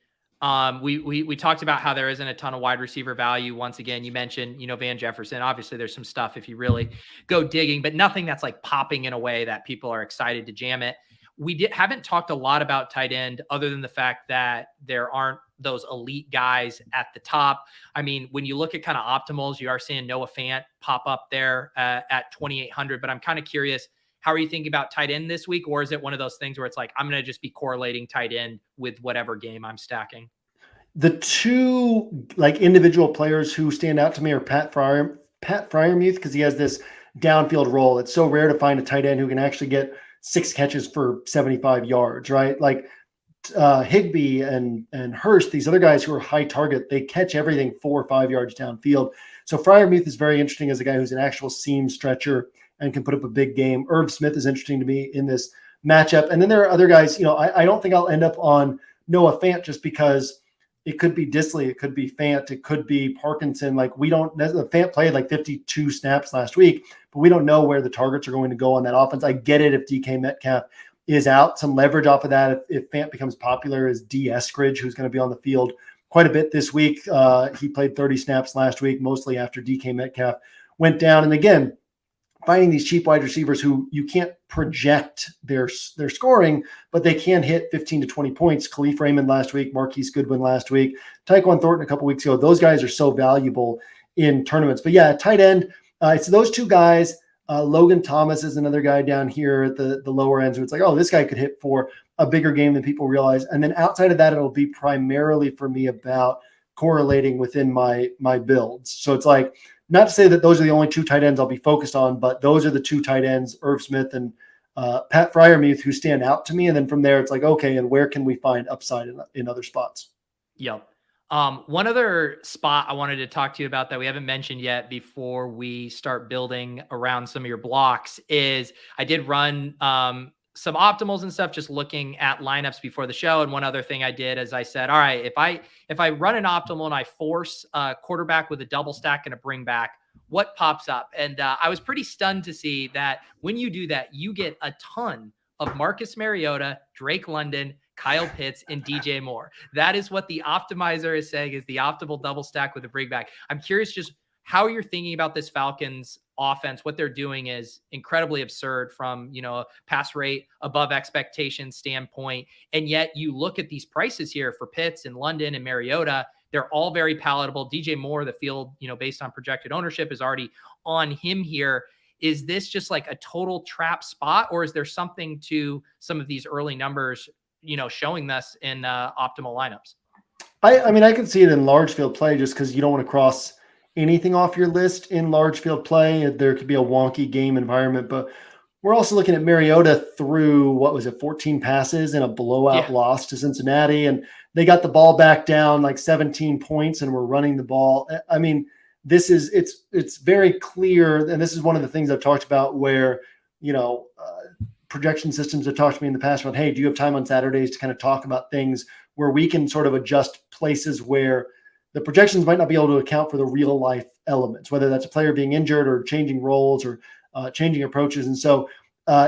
we talked about how there isn't a ton of wide receiver value. Once again, you mentioned, Van Jefferson. Obviously, there's some stuff if you really go digging, but nothing that's like popping in a way that people are excited to jam it. We haven't talked a lot about tight end other than the fact that there aren't those elite guys at the top. I mean, when you look at kind of optimals, you are seeing Noah Fant pop up there at 2,800, but I'm kind of curious, how are you thinking about tight end this week? Or is it one of those things where it's like, I'm going to just be correlating tight end with whatever game I'm stacking? The two like individual players who stand out to me are Pat Freiermuth, because he has this downfield role. It's so rare to find a tight end who can actually get 6 catches for 75 yards, right? Like Higbee and Hurst, these other guys who are high target, they catch everything 4 or 5 yards downfield. So Freiermuth is very interesting as a guy who's an actual seam stretcher and can put up a big game. Irv Smith is interesting to me in this matchup. And then there are other guys, I don't think I'll end up on Noah Fant just because it could be Disley, it could be Fant, it could be Parkinson. Like Fant played like 52 snaps last week, but we don't know where the targets are going to go on that offense. I get it if DK Metcalf is out. Some leverage off of that if Fant becomes popular is D. Eskridge, who's going to be on the field quite a bit this week. He played 30 snaps last week, mostly after DK Metcalf went down. And again, finding these cheap wide receivers who you can't project their scoring, but they can hit 15 to 20 points. Khalif Raymond last week, Marquise Goodwin last week, Tyquan Thornton a couple weeks ago. Those guys are so valuable in tournaments. But yeah, tight end, it's those two guys. Logan Thomas is another guy down here at the lower end. So it's like, oh, this guy could hit for a bigger game than people realize. And then outside of that, it'll be primarily for me about correlating within my builds. So it's like, not to say that those are the only two tight ends I'll be focused on, but those are the two tight ends, Irv Smith and Pat Freiermuth, who stand out to me. And then from there, it's like, okay, and where can we find upside in other spots? Yep. One other spot I wanted to talk to you about that we haven't mentioned yet before we start building around some of your blocks is I did run some optimals and stuff, just looking at lineups before the show. And one other thing I did is I said, all right, if I run an optimal and I force a quarterback with a double stack and a bring back, what pops up? And I was pretty stunned to see that when you do that, you get a ton of Marcus Mariota, Drake London, Kyle Pitts, and DJ Moore. That is what the optimizer is saying is the optimal double stack with a bring back. I'm curious just how you're thinking about this Falcons offense. What they're doing is incredibly absurd from, a pass rate above expectation standpoint. And yet you look at these prices here for Pitts and London and Mariota, they're all very palatable. DJ Moore, the field, based on projected ownership is already on him here. Is this just like a total trap spot, or is there something to some of these early numbers, showing this in optimal lineups? I mean, I can see it in large field play just because you don't want to cross anything off your list in large field play. There could be a wonky game environment, but we're also looking at Mariota through, 14 passes and a blowout loss to Cincinnati. And they got the ball back down like 17 points and we're running the ball. I mean, it's very clear. And this is one of the things I've talked about where, projection systems have talked to me in the past about, hey, do you have time on Saturdays to kind of talk about things where we can sort of adjust places where the projections might not be able to account for the real life elements, whether that's a player being injured or changing roles or changing approaches. And so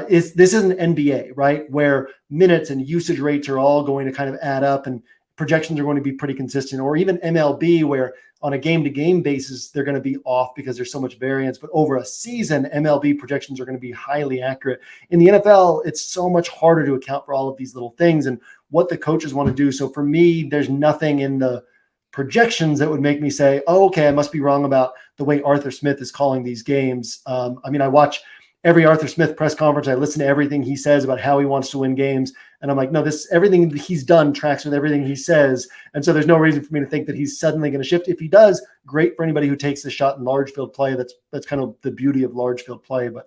this isn't NBA, right? Where minutes and usage rates are all going to kind of add up and projections are going to be pretty consistent, or even MLB where on a game-to-game basis, they're going to be off because there's so much variance. But over a season, MLB projections are going to be highly accurate. In the NFL, it's so much harder to account for all of these little things and what the coaches want to do. So for me, there's nothing in the projections that would make me say, oh, okay, I must be wrong about the way Arthur Smith is calling these games. I watch every Arthur Smith press conference. I listen to everything he says about how he wants to win games. And I'm like, no, everything he's done tracks with everything he says. And so there's no reason for me to think that he's suddenly going to shift. If he does, great for anybody who takes the shot in large field play. That's kind of the beauty of large field play, but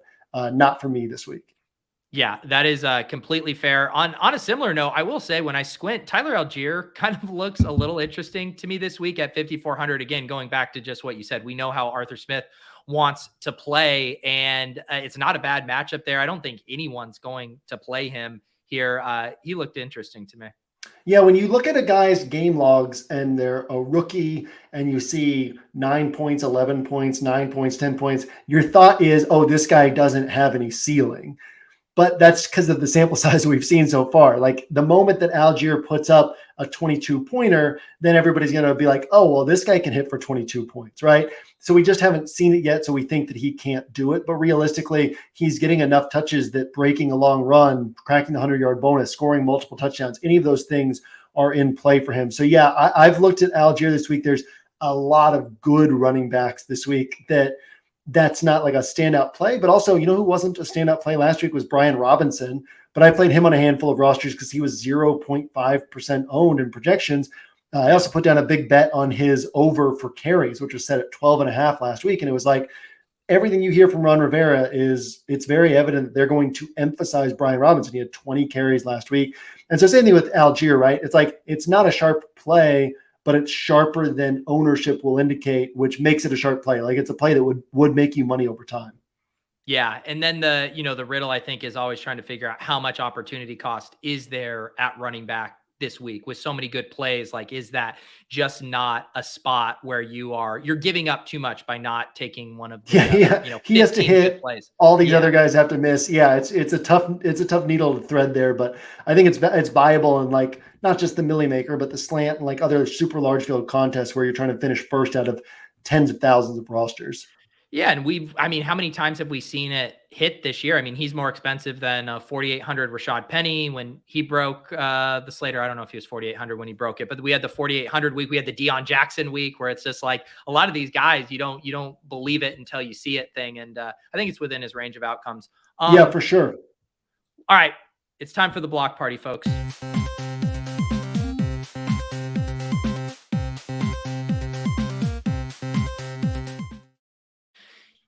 not for me this week. Yeah, that is completely fair. On a similar note, I will say when I squint, Tyler Algier kind of looks a little interesting to me this week at 5,400. Again, going back to just what you said, we know how Arthur Smith wants to play. And it's not a bad matchup there. I don't think anyone's going to play him here. He looked interesting to me. Yeah, when you look at a guy's game logs and they're a rookie and you see 9 points, 11 points, 9 points, 10 points, your thought is, oh, this guy doesn't have any ceiling. But that's because of the sample size we've seen so far. Like the moment that Algier puts up a 22-pointer, then everybody's going to be like, oh, well, this guy can hit for 22 points, right? So we just haven't seen it yet. So we think that he can't do it. But realistically, he's getting enough touches that breaking a long run, cracking the 100-yard bonus, scoring multiple touchdowns, any of those things are in play for him. So yeah, I've looked at Algier this week. There's a lot of good running backs this week that's not like a standout play, but also, you know, who wasn't a standout play last week was Brian Robinson, but I played him on a handful of rosters because he was 0.5% owned in projections. I also put down a big bet on his over for carries, which was set at 12.5 last week. And it was like, everything you hear from Ron Rivera it's very evident that they're going to emphasize Brian Robinson. He had 20 carries last week. And so same thing with Algier, right? It's like, it's not a sharp play, but it's sharper than ownership will indicate, which makes it a sharp play. Like it's a play that would make you money over time. Yeah. And then the riddle, I think, is always trying to figure out how much opportunity cost is there at running back this week with so many good plays. Like, is that just not a spot where you're giving up too much by not taking one of the, he has to hit plays. All these other guys have to miss. Yeah. It's a tough needle to thread there, but I think it's viable. And like, not just the Millie Maker, but the slant and like other super large field contests where you're trying to finish first out of tens of thousands of rosters. Yeah. And how many times have we seen it hit this year? I mean, he's more expensive than 4,800 Rashad Penny when he broke the Slater. I don't know if he was 4,800 when he broke it, but we had the 4,800 week. We had the Deion Jackson week where it's just like a lot of these guys, you don't believe it until you see it thing. And I think it's within his range of outcomes. Yeah, for sure. All right. It's time for the block party, folks.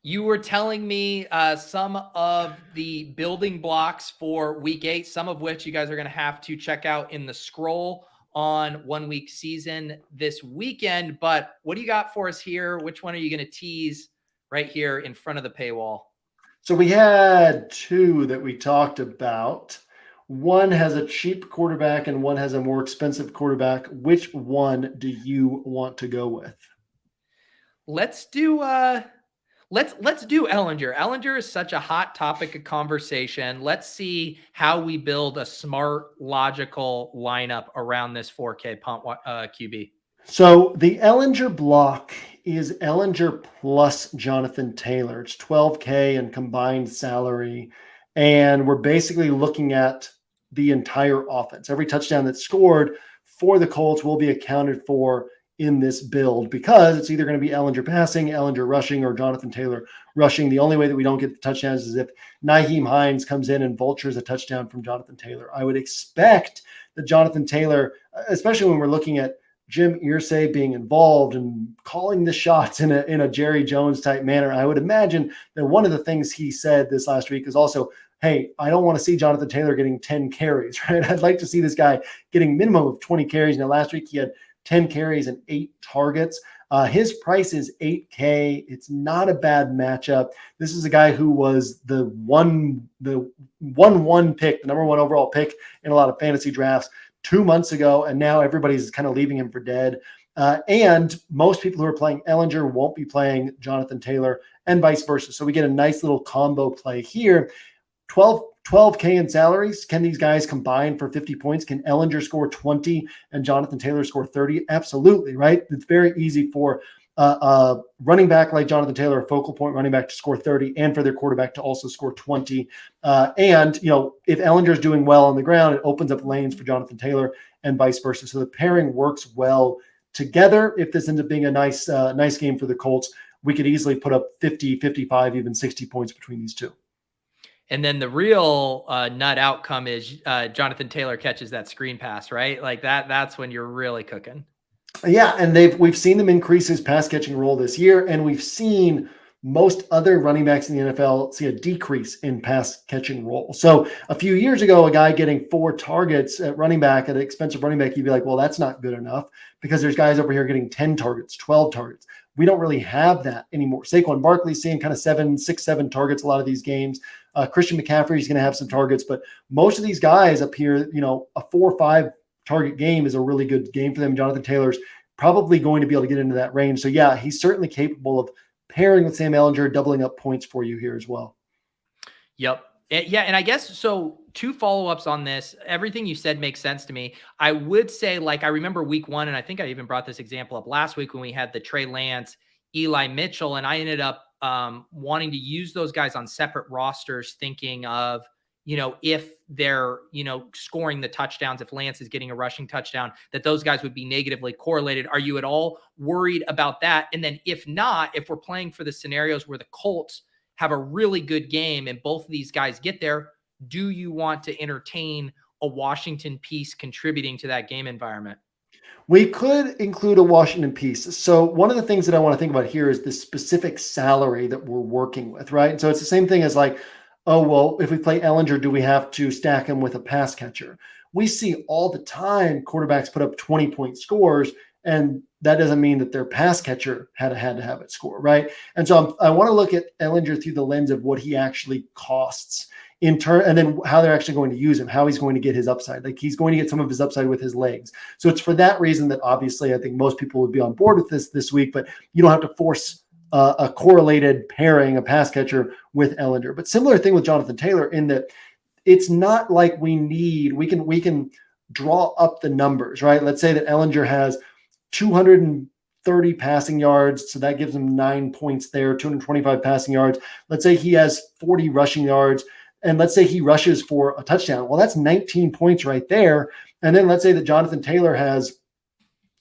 You were telling me some of the building blocks for week 8, some of which you guys are going to have to check out in the scroll on 1 week season this weekend. But what do you got for us here? Which one are you going to tease right here in front of the paywall? So we had 2 that we talked about. One has a cheap quarterback and one has a more expensive quarterback. Which one do you want to go with? Let's do Let's do Ehlinger. Ehlinger is such a hot topic of conversation. Let's see how we build a smart, logical lineup around this 4K punt QB. So the Ehlinger block is Ehlinger plus Jonathan Taylor. It's $12K in combined salary. And we're basically looking at the entire offense. Every touchdown that's scored for the Colts will be accounted for in this build because it's either going to be Ehlinger passing, Ehlinger rushing, or Jonathan Taylor rushing. The only way that we don't get the touchdowns is if Nyheim Hines comes in and vultures a touchdown from Jonathan Taylor. I would expect that Jonathan Taylor, especially when we're looking at Jim Irsay being involved and calling the shots in a Jerry Jones type manner, I would imagine that one of the things he said this last week is also, hey, I don't want to see Jonathan Taylor getting 10 carries, right? I'd like to see this guy getting minimum of 20 carries. Now, last week he had 10 carries and 8 targets. His price is $8K. It's not a bad matchup. This is a guy who was the 1-1 pick, the number 1 overall pick in a lot of fantasy drafts 2 months ago, and now everybody's kind of leaving him for dead. And most people who are playing Ehlinger won't be playing Jonathan Taylor and vice versa. So we get a nice little combo play here. 12K in salaries. Can these guys combine for 50 points? Can Ehlinger score 20 and Jonathan Taylor score 30? Absolutely, right? It's very easy for a running back like Jonathan Taylor, a focal point running back, to score 30 and for their quarterback to also score 20. And, you know, if Ehlinger is doing well on the ground, it opens up lanes for Jonathan Taylor and vice versa. So the pairing works well together. If this ends up being a nice game for the Colts, we could easily put up 50, 55, even 60 points between these two. And then the real nut outcome is Jonathan Taylor catches that screen pass, right? Like that's when you're really cooking. Yeah, and we've seen them increase his pass catching role this year, and we've seen most other running backs in the NFL see a decrease in pass catching role. So a few years ago, a guy getting 4 targets at running back, at an expensive running back, you'd be like, well, that's not good enough, because there's guys over here getting 10 targets, 12 targets. we don't really have that anymore. Saquon Barkley's seeing kind of 6, 7 targets a lot of these games. Christian McCaffrey's going to have some targets, but most of these guys up here, a 4 or 5 target game is a really good game for them. Jonathan Taylor's probably going to be able to get into that range. So yeah, he's certainly capable of pairing with Sam Ehlinger, doubling up points for you here as well. Yep. Yeah. And I guess, so 2 follow-ups on this. Everything you said makes sense to me. I would say, like, I remember week 1, and I think I even brought this example up last week when we had the Trey Lance, Eli Mitchell, and I ended up wanting to use those guys on separate rosters, thinking of, if they're, scoring the touchdowns, if Lance is getting a rushing touchdown, that those guys would be negatively correlated. Are you at all worried about that? And then if not, if we're playing for the scenarios where the Colts have a really good game and both of these guys get there, do you want to entertain a Washington piece contributing to that game environment? We could include a Washington piece. So one of the things that I want to think about here is the specific salary that we're working with, right? And so it's the same thing as like, oh, well, if we play Ehlinger, do we have to stack him with a pass catcher? We see all the time quarterbacks put up 20-point scores, and that doesn't mean that their pass catcher had to have it score, right? And so I want to look at Ehlinger through the lens of what he actually costs in turn, and then how they're actually going to use him, how he's going to get his upside. Like, he's going to get some of his upside with his legs. So it's for that reason that obviously I think most people would be on board with this week, but you don't have to force a correlated pairing, a pass catcher with Ehlinger. But similar thing with Jonathan Taylor, in that it's not like we can draw up the numbers, right? Let's say that Ehlinger has 230 passing yards, so that gives him 9 points there, 225 passing yards. Let's say he has 40 rushing yards, and let's say he rushes for a touchdown. Well, that's 19 points right there. And then let's say that Jonathan Taylor has,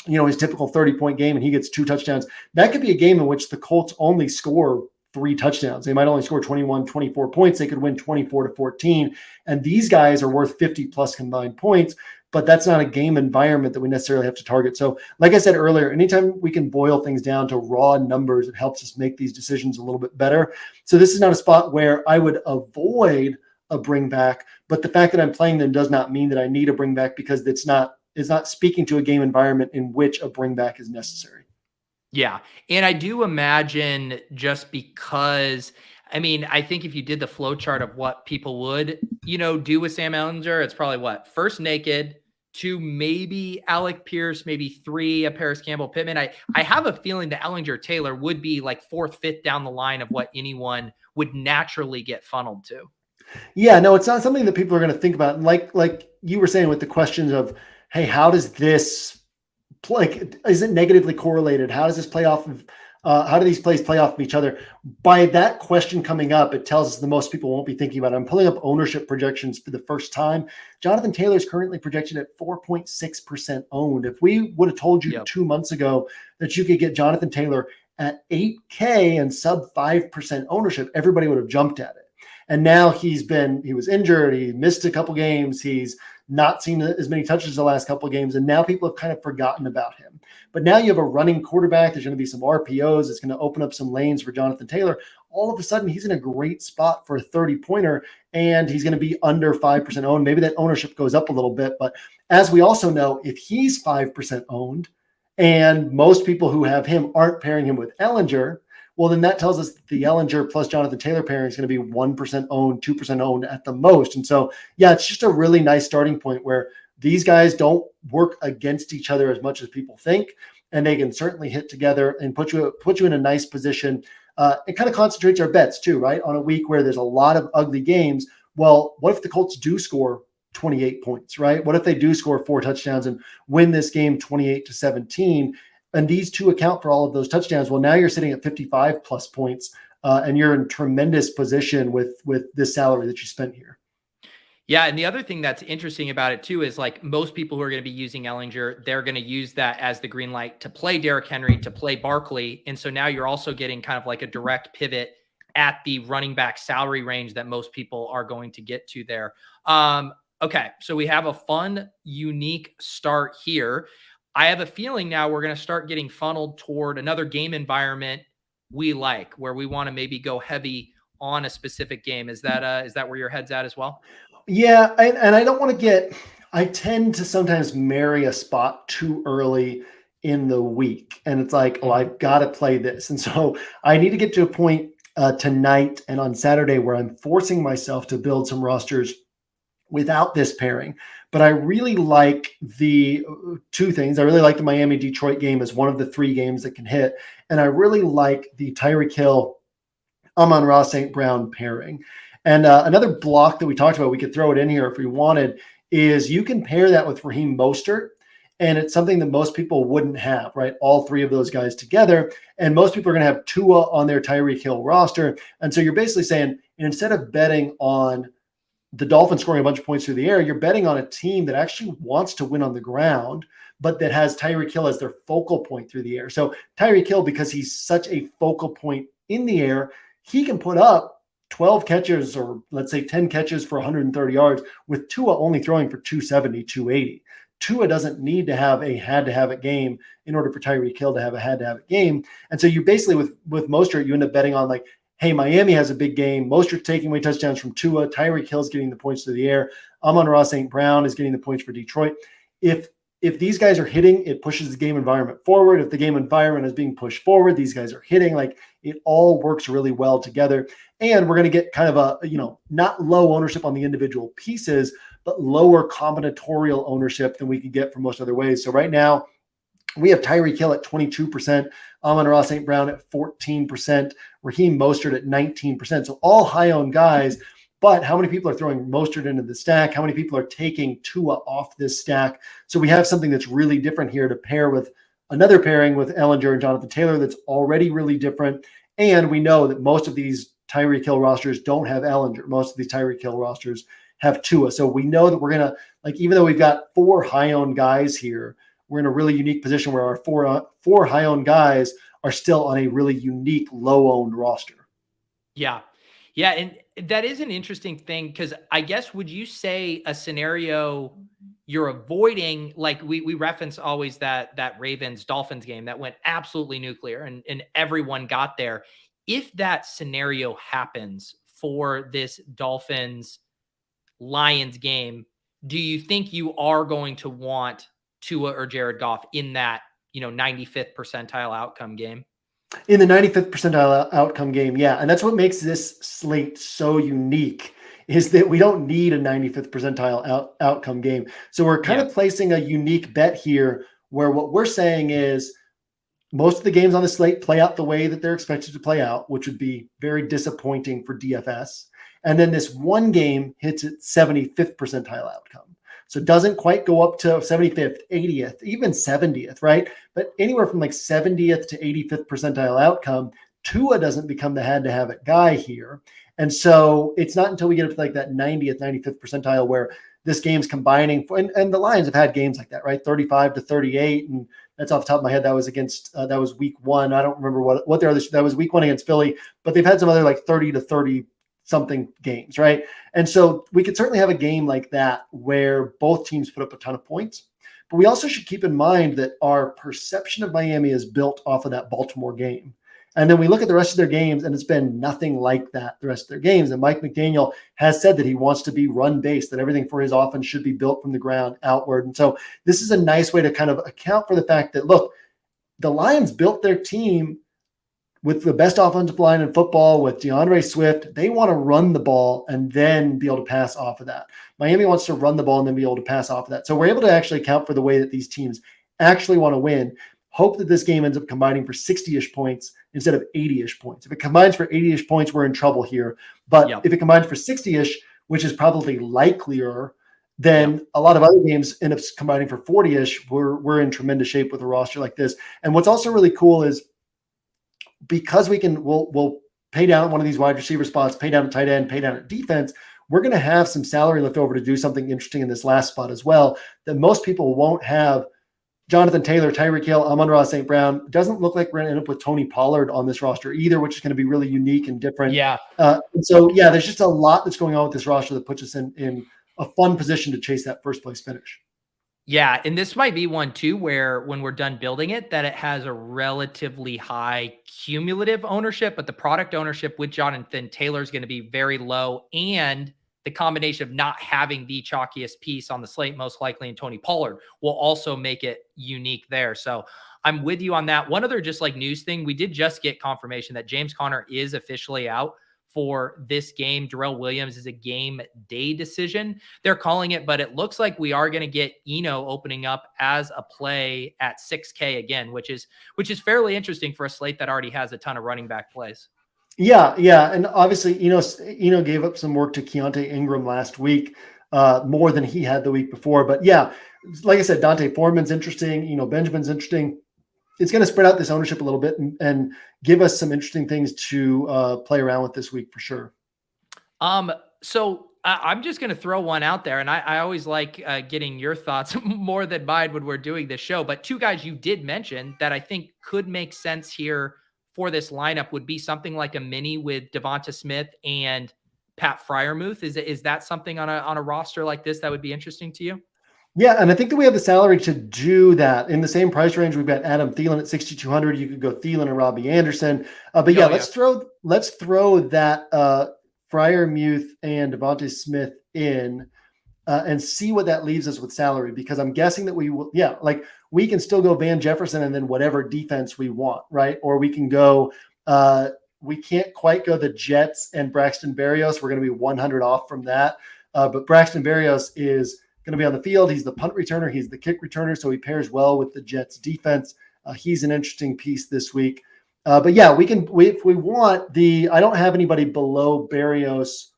his typical 30-point game and he gets 2 touchdowns. That could be a game in which the Colts only score 3 touchdowns. They might only score 21, 24 points. They could win 24-14. And these guys are worth 50 plus combined points, but that's not a game environment that we necessarily have to target. So like I said earlier, anytime we can boil things down to raw numbers, it helps us make these decisions a little bit better. So this is not a spot where I would avoid a bring back, but the fact that I'm playing them does not mean that I need a bring back, because it's not speaking to a game environment in which a bring back is necessary. Yeah. And I do imagine, just because, I think if you did the flow chart of what people would, do with Sam Ehlinger, it's probably first naked, 2, maybe Alec Pierce, maybe 3, a Paris Campbell Pittman. I have a feeling that Ehlinger Taylor would be like 4th, 5th down the line of what anyone would naturally get funneled to. Yeah, no, it's not something that people are going to think about. Like you were saying with the questions of, hey, how does this play? Is it negatively correlated? How does this play off of, how do these plays play off of each other? By that question coming up, it tells us that most people won't be thinking about it. I'm pulling up ownership projections for the first time. Jonathan Taylor is currently projected at 4.6% owned. If we would have told you 2 months ago that you could get Jonathan Taylor at $8K and sub 5% ownership, everybody would have jumped at it. And now he was injured. He missed a couple games. He's not seen as many touches the last couple of games. And now people have kind of forgotten about him. But now you have a running quarterback. There's going to be some RPOs. It's going to open up some lanes for Jonathan Taylor. All of a sudden, he's in a great spot for a 30-pointer, and he's going to be under 5% owned. Maybe that ownership goes up a little bit. But as we also know, if he's 5% owned and most people who have him aren't pairing him with Ehlinger, well, then that tells us that the Ehlinger plus Jonathan Taylor pairing is going to be 1% owned, 2% owned at the most. And so, yeah, it's just a really nice starting point where these guys don't work against each other as much as people think, and they can certainly hit together and put you in a nice position. It kind of concentrates our bets too, right? On a week where there's a lot of ugly games. Well, what if the Colts do score 28 points, right? What if they do score 4 touchdowns and win this game 28-17? And these 2 account for all of those touchdowns. Well, now you're sitting at 55 plus points, and you're in tremendous position with this salary that you spent here. Yeah. And the other thing that's interesting about it too is, like, most people who are going to be using Ehlinger, they're going to use that as the green light to play Derrick Henry, to play Barkley. And so now you're also getting kind of like a direct pivot at the running back salary range that most people are going to get to there. Okay. So we have a fun, unique start here. I have a feeling now we're going to start getting funneled toward another game environment we like, where we want to maybe go heavy on a specific game. Is that where your head's at as well? Yeah. And I don't want to I tend to sometimes marry a spot too early in the week. And it's like, oh, I've got to play this. And so I need to get to a point tonight and on Saturday where I'm forcing myself to build some rosters without this pairing. But I really like the two things. I really like the Miami-Detroit game as one of the 3 games that can hit. And I really like the Tyreek Hill, Amon-Ra St. Brown pairing. And another block that we talked about, we could throw it in here if we wanted, is you can pair that with Raheem Mostert. And it's something that most people wouldn't have, right? All 3 of those guys together. And most people are going to have Tua on their Tyreek Hill roster. And so you're basically saying, instead of betting on the Dolphins scoring a bunch of points through the air, you're betting on a team that actually wants to win on the ground, but that has Tyreek Hill as their focal point through the air. So Tyreek Hill, because he's such a focal point in the air, he can put up 12 catches or let's say 10 catches for 130 yards with Tua only throwing for 270, 280. Tua doesn't need to have a had-to-have-it game in order for Tyreek Hill to have a had-to-have-it game. And so you basically, with Mostert, you end up betting on like, hey, Miami has a big game. Mostert's taking away touchdowns from Tua. Tyreek Hill's getting the points through the air. Amon-Ra St. Brown is getting the points for Detroit. If these guys are hitting, it pushes the game environment forward. If the game environment is being pushed forward, these guys are hitting. Like, it all works really well together. And we're going to get kind of a, not low ownership on the individual pieces, but lower combinatorial ownership than we could get from most other ways. So right now, we have Tyreek Hill at 22%, Amon-Ra St. Brown at 14%, Raheem Mostert at 19%. So all high-owned guys, but how many people are throwing Mostert into the stack? How many people are taking Tua off this stack? So we have something that's really different here to pair with another pairing with Ehlinger and Jonathan Taylor that's already really different. And we know that most of these Tyreek Hill rosters don't have Ehlinger. Most of these Tyreek Hill rosters have Tua. So we know that we're going to, even though we've got 4 high-owned guys here, we're in a really unique position where our four high-owned guys are still on a really unique low-owned roster. Yeah. Yeah. And that is an interesting thing, because I guess, would you say a scenario you're avoiding, like we reference always that Ravens-Dolphins game that went absolutely nuclear and everyone got there. If that scenario happens for this Dolphins-Lions game, do you think you are going to want Tua or Jared Goff in that, 95th percentile outcome game? In the 95th percentile outcome game, yeah. And that's what makes this slate so unique, is that we don't need a 95th percentile outcome game. So we're kind of placing a unique bet here where what we're saying is most of the games on the slate play out the way that they're expected to play out, which would be very disappointing for DFS. And then this one game hits at 75th percentile outcome. So it doesn't quite go up to 75th, 80th, even 70th, right? But anywhere from like 70th to 85th percentile outcome, Tua doesn't become the had-to-have-it guy here. And so it's not until we get up to like that 90th, 95th percentile where this game's combining. And the Lions have had games like that, right? 35 to 38. And that's off the top of my head. That was against, that was week 1. I don't remember what their other, that was week 1 against Philly, but they've had some other like 30 to 30 something games, right? And so we could certainly have a game like that where both teams put up a ton of points. But we also should keep in mind that our perception of Miami is built off of that Baltimore game. And then we look at the rest of their games, and it's been nothing like that the rest of their games. And Mike McDaniel has said that he wants to be run-based, that everything for his offense should be built from the ground outward. And so this is a nice way to kind of account for the fact that, look, the Lions built their team with the best offensive line in football, with DeAndre Swift. They want to run the ball and then be able to pass off of that. Miami wants to run the ball and then be able to pass off of that. So we're able to actually account for the way that these teams actually want to win. Hope that this game ends up combining for 60-ish points instead of 80-ish points. If it combines for 80-ish points, we're in trouble here. But if it combines for 60-ish, which is probably likelier, then a lot of other games end up combining for 40-ish. We're in tremendous shape with a roster like this. And what's also really cool is, because we'll pay down one of these wide receiver spots, pay down at tight end, pay down at defense, we're going to have some salary left over to do something interesting in this last spot as well that most people won't have. Jonathan Taylor, Tyreek Hill, Amon-Ra St. Brown. Doesn't look like we're going to end up with Tony Pollard on this roster either, which is going to be really unique and different. Yeah. And so, there's just a lot that's going on with this roster that puts us in a fun position to chase that first place finish. Yeah. And this might be one too, where when we're done building it, that it has a relatively high cumulative ownership, but the product ownership with Jonathan Taylor is going to be very low. And the combination of not having the chalkiest piece on the slate, most likely in Tony Pollard, will also make it unique there. So I'm with you on that. One other just like news thing, we did just get confirmation that James Conner is officially out for this game. Darrell Williams is a game day decision, they're calling it, but it looks like we are going to get Eno opening up as a play at 6K again, which is fairly interesting for a slate that already has a ton of running back plays. Yeah. And obviously, Eno gave up some work to Keontae Ingram last week, more than he had the week before. But yeah, like I said, Dante Foreman's interesting. Benjamin's interesting. It's going to spread out this ownership a little bit and give us some interesting things to play around with this week for sure. So I'm just going to throw one out there, and I always like getting your thoughts more than mine when we're doing this show. But two guys you did mention that I think could make sense here for this lineup would be something like a mini with Devonta Smith and Pat Freiermuth. Is that something on a roster like this that would be interesting to you? Yeah, and I think that we have the salary to do that. In the same price range, we've got Adam Thielen at 6,200. You could go Thielen and Robbie Anderson. Let's throw that Freiermuth and Devonta Smith in and see what that leaves us with salary, because I'm guessing that we will. Yeah, like we can still go Van Jefferson and then whatever defense we want, right? Or we can go. We can't quite go the Jets and Braxton Berrios. We're going to be 100 off from that. But Braxton Berrios is going to be on the field. He's the punt returner. He's the kick returner. So he pairs well with the Jets defense. He's an interesting piece this week. But yeah, if we want I don't have anybody below Berrios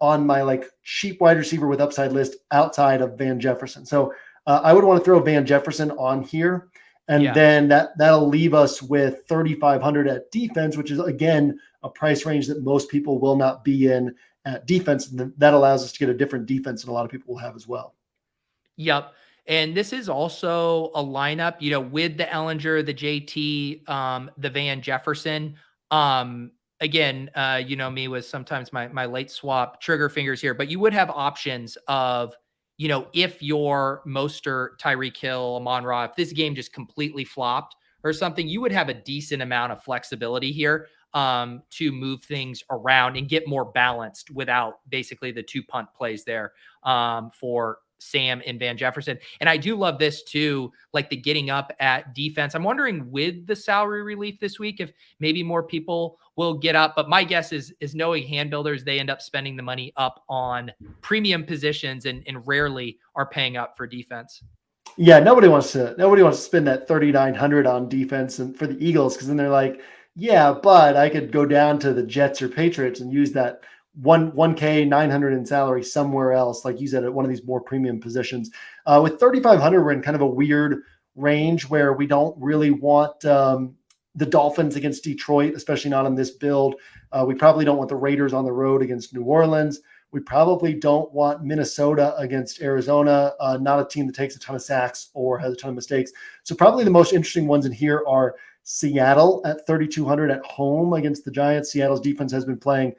on my like cheap wide receiver with upside list outside of Van Jefferson. So I would want to throw Van Jefferson on here. And then that'll leave us with 3,500 at defense, which is again, a price range that most people will not be in at defense. And that allows us to get a different defense than a lot of people will have as well. Yep. And this is also a lineup, with the Ehlinger, the JT, the Van Jefferson. Again, me with sometimes my late swap trigger fingers here, but you would have options of, if your Mostert, Tyreek Hill, Amon-Ra, if this game just completely flopped or something, you would have a decent amount of flexibility here to move things around and get more balanced without basically the 2 punt plays there for Sam and Van Jefferson. And I do love this too, like the getting up at defense. I'm wondering with the salary relief this week, if maybe more people will get up, but my guess is knowing hand builders, they end up spending the money up on premium positions and rarely are paying up for defense. Yeah. Nobody wants to spend that 3,900 on defense and for the Eagles. Cause then they're like, yeah, but I could go down to the Jets or Patriots and use that 1K 900 in salary somewhere else, like you said, at one of these more premium positions. With 3,500, we're in kind of a weird range where we don't really want the Dolphins against Detroit, especially not on this build. We probably don't want the Raiders on the road against New Orleans. We probably don't want Minnesota against Arizona, not a team that takes a ton of sacks or has a ton of mistakes. So probably the most interesting ones in here are Seattle at 3,200 at home against the Giants. Seattle's defense has been playing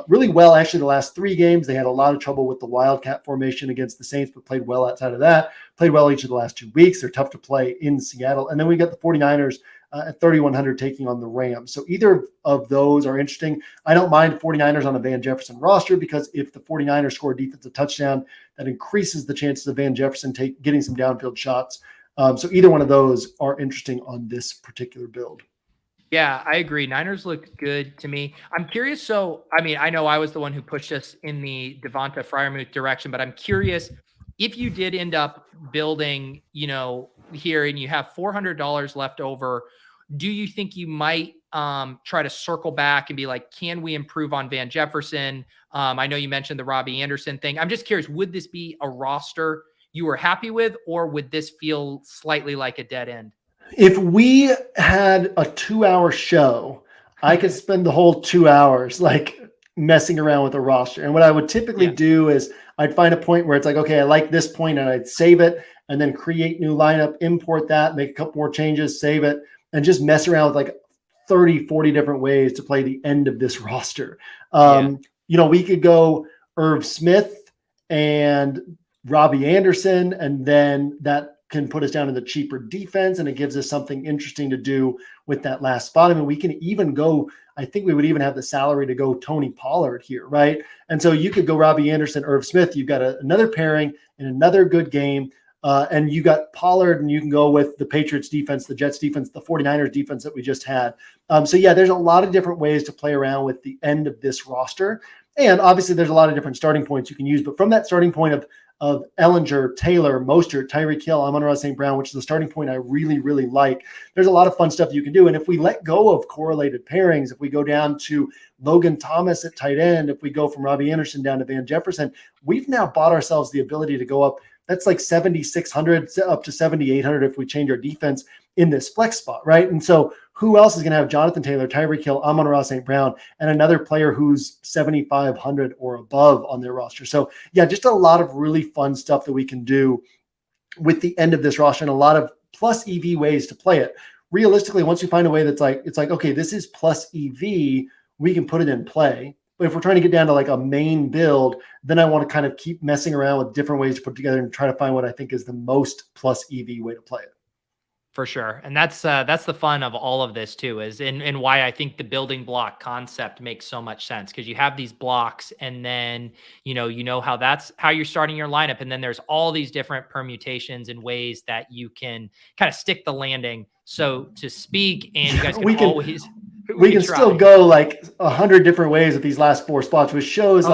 really well, actually, the last 3 games. They had a lot of trouble with the Wildcat formation against the Saints, but played well outside of that. Played well each of the last 2 weeks. They're tough to play in Seattle. And then we got the 49ers at 3,100 taking on the Rams. So either of those are interesting. I don't mind 49ers on a Van Jefferson roster, because if the 49ers score a defensive touchdown, that increases the chances of Van Jefferson getting some downfield shots. So either one of those are interesting on this particular build. Yeah, I agree. Niners look good to me. I'm curious. So, I know I was the one who pushed us in the Devonta Freiermuth direction, but I'm curious if you did end up building, here and you have $400 left over, do you think you might try to circle back and be like, can we improve on Van Jefferson? I know you mentioned the Robbie Anderson thing. I'm just curious, would this be a roster you were happy with, or would this feel slightly like a dead end? If we had a 2-hour show, I could spend the whole 2 hours like messing around with a roster. And what I would typically do is I'd find a point where it's like, okay, I like this point, and I'd save it and then create new lineup, import that, make a couple more changes, save it, and just mess around with like 30, 40 different ways to play the end of this roster. We could go Irv Smith and Robbie Anderson, and then that can put us down in the cheaper defense, and it gives us something interesting to do with that last spot. We can even go, I think we would even have the salary to go Tony Pollard here, right? And so you could go Robbie Anderson, Irv Smith. You've got another pairing and another good game. And you got Pollard, and you can go with the Patriots defense, the Jets defense, the 49ers defense that we just had. So yeah, there's a lot of different ways to play around with the end of this roster. And obviously there's a lot of different starting points you can use, but from that starting point of Ehlinger, Taylor, Mostert, Tyreek Hill, Amon-Ra St. Brown, which is the starting point I really, really like. There's a lot of fun stuff you can do. And if we let go of correlated pairings, if we go down to Logan Thomas at tight end, if we go from Robbie Anderson down to Van Jefferson, we've now bought ourselves the ability to go up. That's like 7,600 up to 7,800 if we change our defense in this flex spot, right? And so who else is going to have Jonathan Taylor, Tyreek Hill, Amon-Ra St. Brown, and another player who's 7,500 or above on their roster? So yeah, just a lot of really fun stuff that we can do with the end of this roster, and a lot of plus EV ways to play it. Realistically, once you find a way that's like, it's like, okay, this is plus EV, we can put it in play. But if we're trying to get down to like a main build, then I want to kind of keep messing around with different ways to put together and try to find what I think is the most plus EV way to play it. For sure. And that's the fun of all of this too, is and why I think the building block concept makes so much sense, because you have these blocks, and then, you know how that's how you're starting your lineup. And then there's all these different permutations and ways that you can kind of stick the landing, so to speak. And you guys can always, we can still go like 100 different ways with these last 4 spots, which shows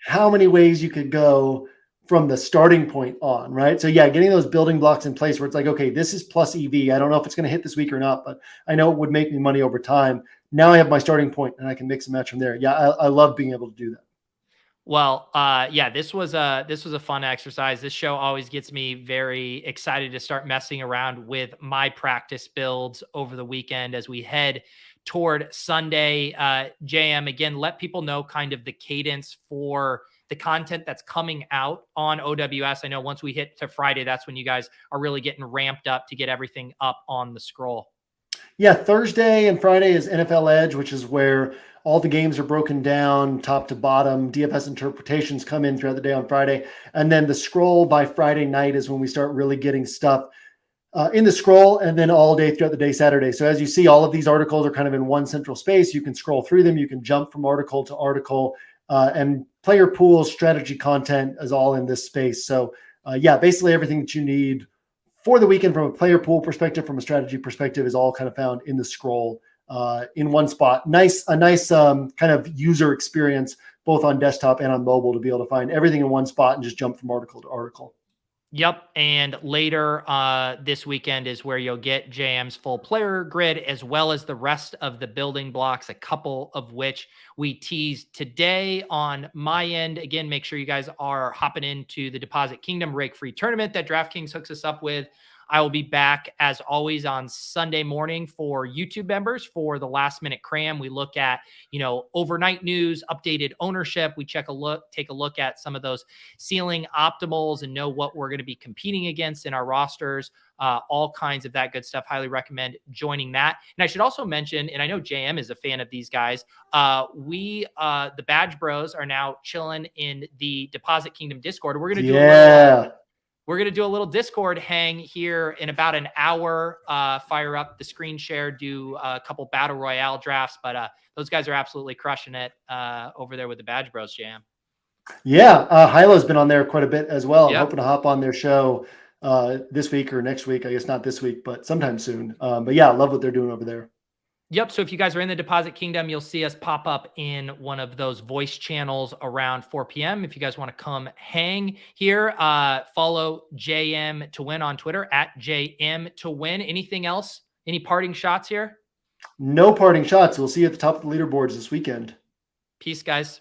how many ways you could go from the starting point on, right? So yeah, getting those building blocks in place where it's like, okay, this is plus EV. I don't know if it's going to hit this week or not, but I know it would make me money over time. Now I have my starting point and I can mix and match from there. Yeah, I love being able to do that. Well, yeah, this was a fun exercise. This show always gets me very excited to start messing around with my practice builds over the weekend as we head toward Sunday. JM, again, let people know kind of the cadence for the content that's coming out on OWS. I know once we hit to Friday, that's when you guys are really getting ramped up to get everything up on the scroll. Yeah, Thursday and Friday is NFL Edge, which is where all the games are broken down top to bottom. DFS interpretations come in throughout the day on Friday. And then the scroll by Friday night is when we start really getting stuff in the scroll, and then all day throughout the day Saturday. So as you see, all of these articles are kind of in one central space. You can scroll through them. You can jump from article to article, and player pools, strategy content is all in this space. So yeah, basically everything that you need for the weekend from a player pool perspective, from a strategy perspective, is all kind of found in the scroll in one spot. A nice kind of user experience, both on desktop and on mobile, to be able to find everything in one spot and just jump from article to article. Yep. And later this weekend is where you'll get JM's full player grid, as well as the rest of the building blocks, a couple of which we teased today on my end. Again, make sure you guys are hopping into the Deposit Kingdom rake-free tournament that DraftKings hooks us up with. I will be back, as always, on Sunday morning for YouTube members for the last minute cram. We look at, overnight news, updated ownership. We take a look at some of those ceiling optimals and know what we're going to be competing against in our rosters. All kinds of that good stuff. Highly recommend joining that. And I should also mention, and I know JM is a fan of these guys, the Badge Bros are now chilling in the Deposit Kingdom Discord. We're going to do We're going to do a little Discord hang here in about an hour, fire up the screen share, do a couple battle royale drafts, but those guys are absolutely crushing it over there with the Badge Bros, Jam. Yeah, Hilo's been on there quite a bit as well. Yep. I'm hoping to hop on their show this week or next week. I guess not this week, but sometime soon. But yeah, I love what they're doing over there. Yep. So if you guys are in the Deposit Kingdom, you'll see us pop up in one of those voice channels around 4 p.m. If you guys want to come hang here, follow Jmtowin on Twitter at Jmtowin. Anything else? Any parting shots here? No parting shots. We'll see you at the top of the leaderboards this weekend. Peace, guys.